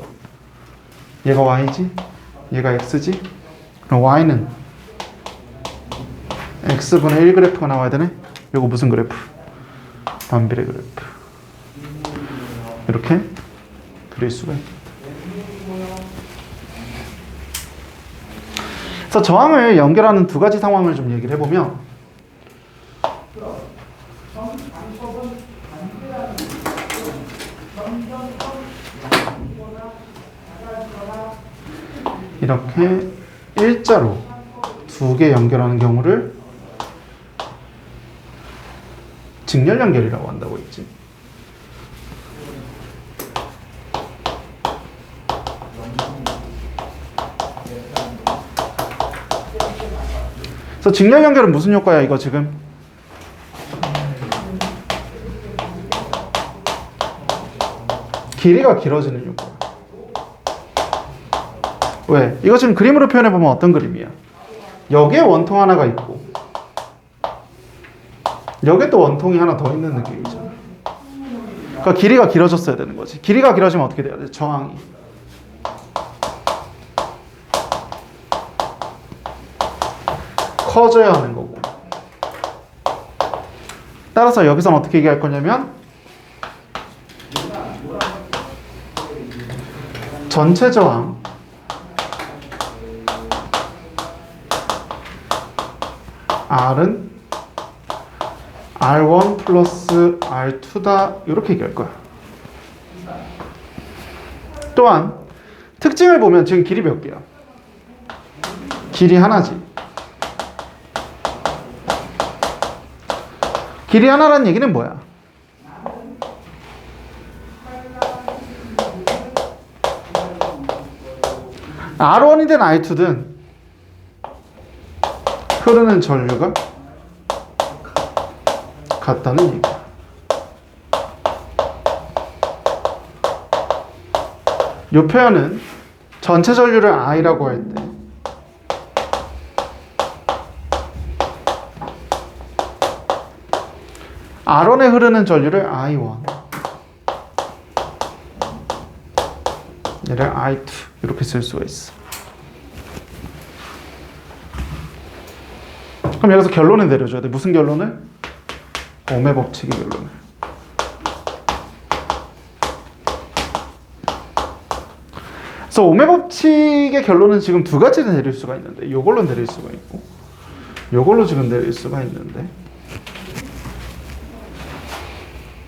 얘가 y지, 얘가 x지. 그럼 y는 x분의 1 그래프가 나와야 되네. 요거 무슨 그래프? 반비례 그래프. 이렇게 그릴 수가 있다. 그래서 저항을 연결하는 두 가지 상황을 좀 얘기를 해보면, 이렇게 일자로 두 개 연결하는 경우를 직렬 연결이라고 한다고 했지. 그래서 직렬 연결은 무슨 효과야 이거 지금? 길이가 길어지는 효과. 왜? 이거 지금 그림으로 표현해보면 어떤 그림이야? 여기에 원통 하나가 있고 여기에 또 원통이 하나 더 있는 느낌이잖아. 그러니까 길이가 길어졌어야 되는 거지. 길이가 길어지면 어떻게 돼야 돼? 저항이 커져야 하는 거고. 따라서 여기서는 어떻게 얘기할 거냐면 전체 저항 R은 R1 플러스 R2다 이렇게 얘기할 거야. 또한 특징을 보면 지금 길이 몇 개야? 길이 하나지. 길이 하나라는 얘기는 뭐야? R1이든 R2든 흐르는 전류가 같다는 얘기야. 이 표현은 전체 전류를 I라고 할 때 R1에 흐르는 전류를 I1, 얘를 I2 이렇게 쓸 수가 있어. 그럼 여기서 결론을 내려줘야 돼. 무슨 결론을? 오메 법칙의 결론을. 그래서 오메 법칙의 결론은 지금 두 가지를 내릴 수가 있는데, 이걸로 내릴 수가 있고, 이걸로 지금 내릴 수가 있는데,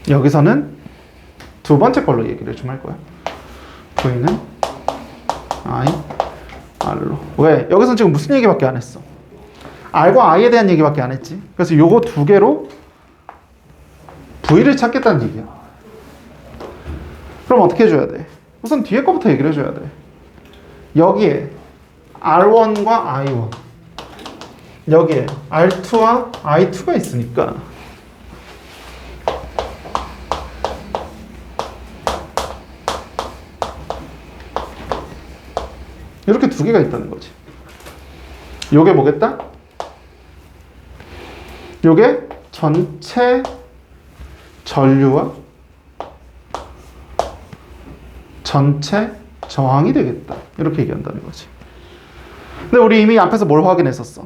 여기서는 두 번째 걸로 얘기를 좀 할 거야. V는 I, R로. 왜? 여기서는 지금 무슨 얘기밖에 안 했어? R과 I에 대한 얘기밖에 안 했지. 그래서 요거 두 개로 V를 찾겠다는 얘기야. 그럼 어떻게 해줘야 돼? 우선 뒤에 거부터 얘기를 해줘야 돼. 여기에 R1과 I1, 여기에 R2와 I2가 있으니까 이렇게 두 개가 있다는 거지. 요게 뭐겠다? 요게 전체 전류와 전체 저항이 되겠다. 이렇게 얘기한다는 거지. 근데 우리 이미 앞에서 뭘 확인했었어?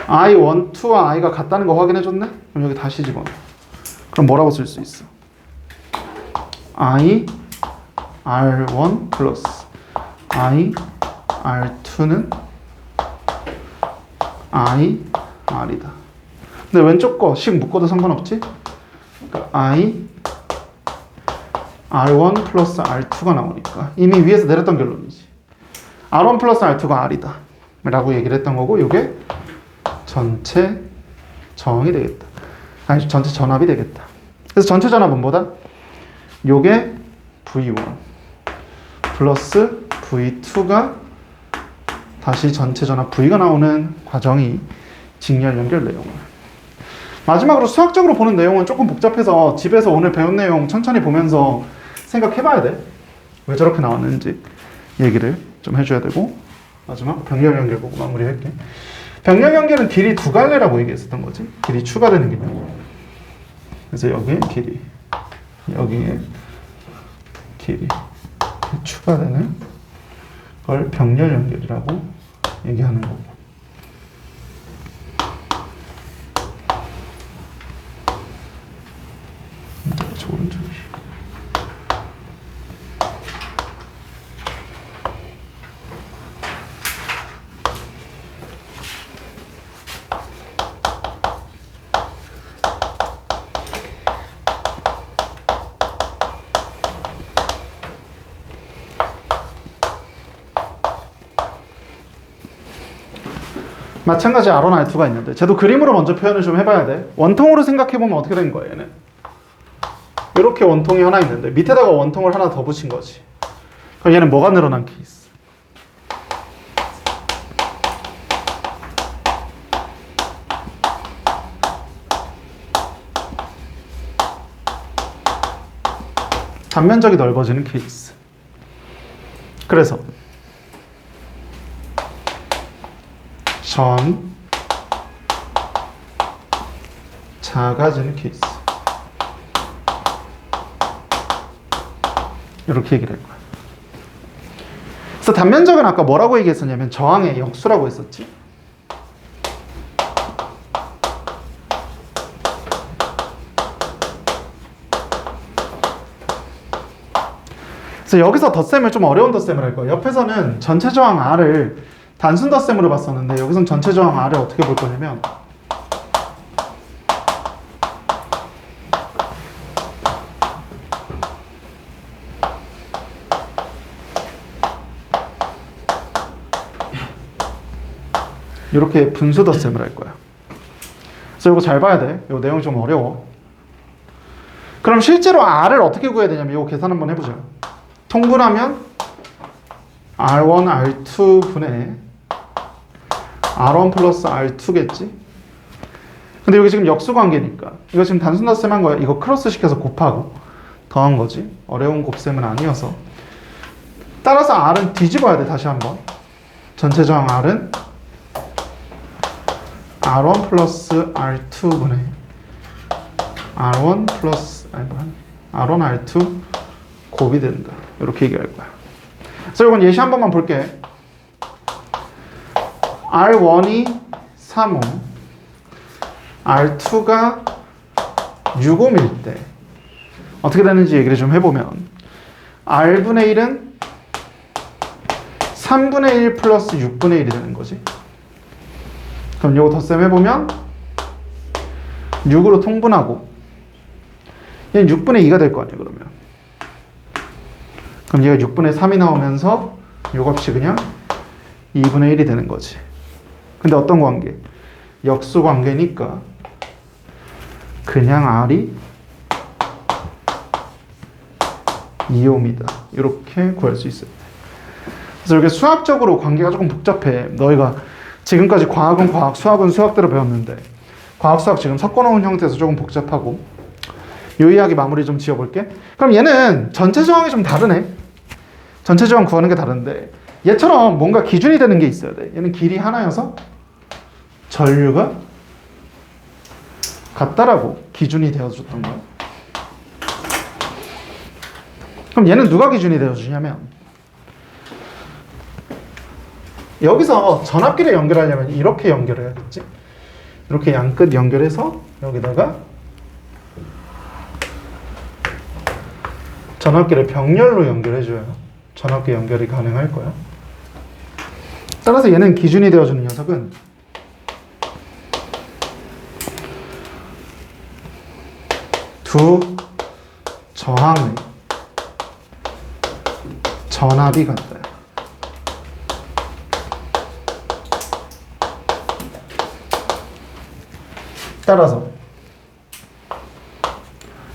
I1, 2와 I가 같다는 거 확인해줬네? 그럼 여기 다시 집어넣어. 그럼 뭐라고 쓸 수 있어? I, R1 플러스 I, R2는 I, R이다. 근데 왼쪽 거 식 묶어도 상관없지? 그러니까 I, R1 플러스 R2가 나오니까 이미 위에서 내렸던 결론이지. R1 플러스 R2가 R이다 라고 얘기를 했던 거고, 이게 전체 저항이 되겠다. 아니, 전체 전압이 되겠다. 그래서 전체 전압은 뭐다? 요게 V1 플러스 V2가 다시 전체 전압 V가 나오는 과정이 직렬 연결 내용을. 마지막으로 수학적으로 보는 내용은 조금 복잡해서 집에서 오늘 배운 내용 천천히 보면서 생각해봐야 돼. 왜 저렇게 나왔는지 얘기를 좀 해줘야 되고, 마지막 병렬 연결 보고 마무리할게. 병렬 연결은 길이 두 갈래라고 얘기했었던 거지. 길이 추가되는 개념. 그래서 여기에 길이, 여기에 길이 추가되는 걸 병렬 연결이라고 얘기하는 거고. 오른쪽이. 마찬가지 R1, R2가 있는데 쟤도 그림으로 먼저 표현을 좀 해봐야 돼. 원통으로 생각해보면 어떻게 된 거야 얘는? 이렇게 원통이 하나 있는데 밑에다가 원통을 하나 더 붙인 거지. 그럼 얘는 뭐가 늘어난 케이스? 단면적이 넓어지는 케이스. 그래서 전 작아지는 케이스. 이렇게 얘기를 할 거야. 그래서 단면적은 아까 뭐라고 얘기했었냐면 저항의 역수라고 했었지. 그래서 여기서 덧셈을 좀 어려운 덧셈을 할 거야. 옆에서는 전체 저항 R을 단순 덧셈으로 봤었는데 여기서는 전체 저항 R을 어떻게 볼 거냐면 이렇게 분수 덧셈을 할 거야. 그래서 이거 잘 봐야 돼. 이 내용 좀 어려워. 그럼 실제로 R을 어떻게 구해야 되냐면 이거 계산 한번 해보자. 통분하면 R1, R2분의 R1 플러스 R2겠지? 근데 여기 지금 역수 관계니까 이거 지금 단순 덧셈 한 거야. 이거 크로스 시켜서 곱하고 더한 거지. 어려운 곱셈은 아니어서. 따라서 R은 뒤집어야 돼. 다시 한번. 전체 저항 R은 R1 플러스 R2분의 R1 플러스 R1 R2 곱이 된다. 이렇게 얘기할 거야. 그래서 이건 예시 한 번만 볼게. R1이 3호, R2가 6옴일 때 어떻게 되는지 얘기를 좀 해보면 R분의 1은 3분의 1 플러스 6분의 1이 되는 거지. 그럼 이거 덧셈 해보면 6으로 통분하고 얘는 6분의 2가 될 거 아니야 그러면. 그럼 얘가 6분의 3이 나오면서 요 값이 그냥 2분의 1이 되는 거지. 근데 어떤 관계? 역수 관계니까 그냥 R이 2옴이다. 이렇게 구할 수 있어요. 그래서 이렇게 수학적으로 관계가 조금 복잡해. 너희가 지금까지 과학은 과학, 수학은 수학대로 배웠는데 과학, 수학 지금 섞어놓은 형태에서 조금 복잡하고 요 이야기 마무리 좀 지어볼게. 그럼 얘는 전체 저항이 좀 다르네. 전체 저항 구하는 게 다른데 얘처럼 뭔가 기준이 되는 게 있어야 돼. 얘는 길이 하나여서 전류가 같다라고 기준이 되어줬던 거야. 그럼 얘는 누가 기준이 되어주냐면 여기서 전압기를 연결하려면 이렇게 연결해야겠지. 이렇게 양끝 연결해서 여기다가 전압기를 병렬로 연결해줘야 전압기 연결이 가능할 거야. 따라서 얘는 기준이 되어주는 녀석은 두 저항의 전압이 같다. 따라서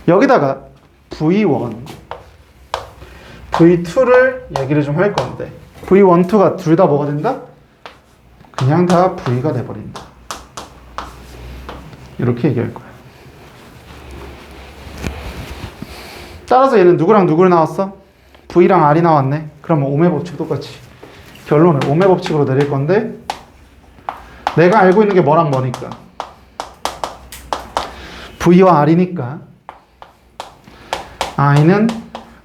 여기다가 V1, V2를 얘기를 좀 할 건데 V1, 2가 둘 다 뭐가 된다? 그냥 다 V가 돼버린다. 이렇게 얘기할 거야. 따라서 얘는 누구랑 누구를 나왔어? V랑 R이 나왔네. 그러면 오음의 법칙 똑같이 결론을 오음의 법칙으로 내릴 건데 내가 알고 있는 게 뭐랑 뭐니까 V와 R이니까 I는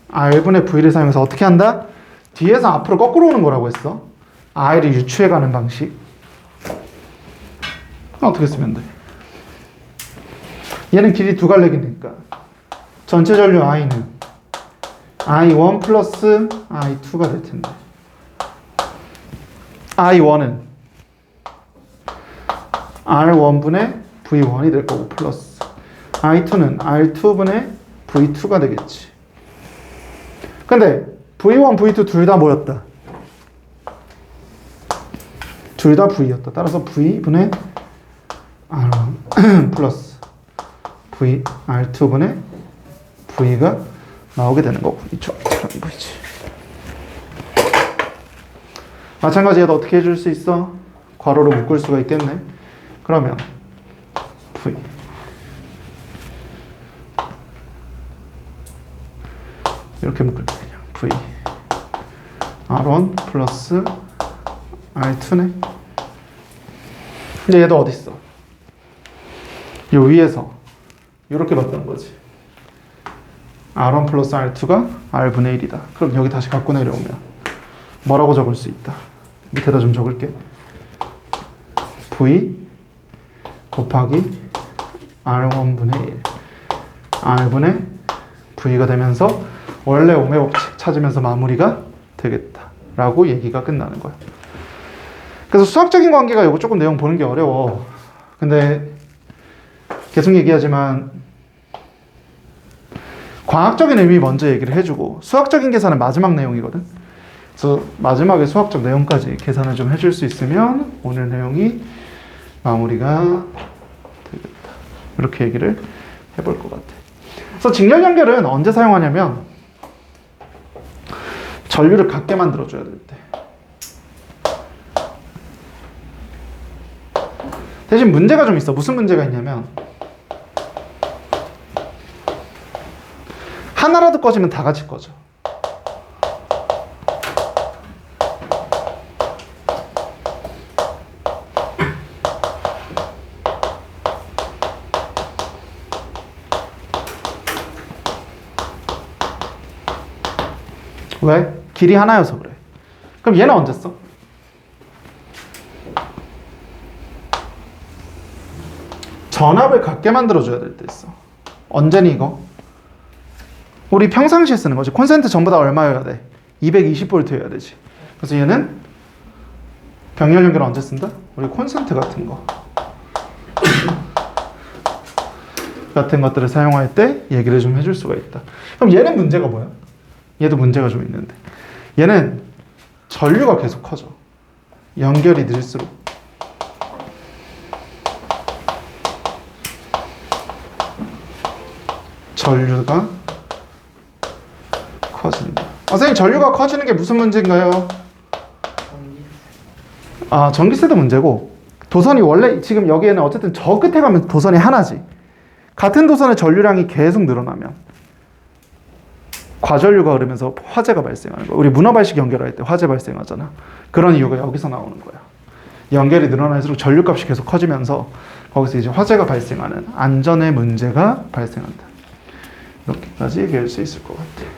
R분의 V를 사용해서 어떻게 한다? 뒤에서 앞으로 거꾸로 오는 거라고 했어. I를 유추해가는 방식. 어떻게 쓰면 돼? 얘는 길이 두 갈래기니까 전체 전류 I는 I1 플러스 I2가 될 텐데 I1은 R1분의 V1이 될 거고 플러스 I2는 R2분의 V2가 되겠지. 근데 V1, V2 둘 다 뭐였다? 둘 다 V였다. 따라서 V분의 R1 플러스 V, R2분의 V가 나오게 되는 거고 이쪽처럼 보이지. 마찬가지 얘도 어떻게 해줄 수 있어? 괄호로 묶을 수가 있겠네. 그러면 V 이렇게 묶을게. 그냥 V R1 플러스 R2네. 근데 얘도 어디 있어? 요 위에서 이렇게 봤던 거지. R1 플러스 R2가 R분의 1이다. 그럼 여기 다시 갖고 내려오면 뭐라고 적을 수 있다? 밑에다 좀 적을게. V 곱하기 R1분의 1 R분의 V가 되면서 원래 오음의 법칙 찾으면서 마무리가 되겠다 라고 얘기가 끝나는 거야. 그래서 수학적인 관계가 이거 조금 내용 보는 게 어려워. 근데 계속 얘기하지만 과학적인 의미 먼저 얘기를 해주고 수학적인 계산은 마지막 내용이거든. 그래서 마지막에 수학적 내용까지 계산을 좀 해줄 수 있으면 오늘 내용이 마무리가 되겠다. 이렇게 얘기를 해볼 것 같아. 그래서 직렬 연결은 언제 사용하냐면 전류를 같게 만들어줘야 될 때. 대신 문제가 좀 있어. 무슨 문제가 있냐면 하나라도 꺼지면 다 같이 꺼져. 왜? 길이 하나여서 그래. 그럼 얘는 언제 써? 전압을 같게 만들어줘야 될 때 써. 언제니 이거? 우리 평상시에 쓰는 거지. 콘센트 전부 다 얼마여야 돼? 220V여야 되지. 그래서 얘는 병렬 연결 언제 쓴다? 우리 콘센트 같은 거 같은 것들을 사용할 때 얘기를 좀 해줄 수가 있다. 그럼 얘는 문제가 뭐야? 얘도 문제가 좀 있는데 얘는 전류가 계속 커져. 연결이 늘수록. 전류가 커진다. 선생님, 전류가 커지는 게 무슨 문제인가요? 전기세도 문제고, 도선이 원래 지금 여기에는 어쨌든 저 끝에 가면 도선이 하나지. 같은 도선의 전류량이 계속 늘어나면 과전류가 흐르면서 화재가 발생하는 거야. 우리 문어발식 연결할 때 화재 발생하잖아. 그런 이유가 여기서 나오는 거야. 연결이 늘어날수록 전류값이 계속 커지면서 거기서 이제 화재가 발생하는 안전의 문제가 발생한다. 이렇게까지 얘기할 수 있을 것 같아.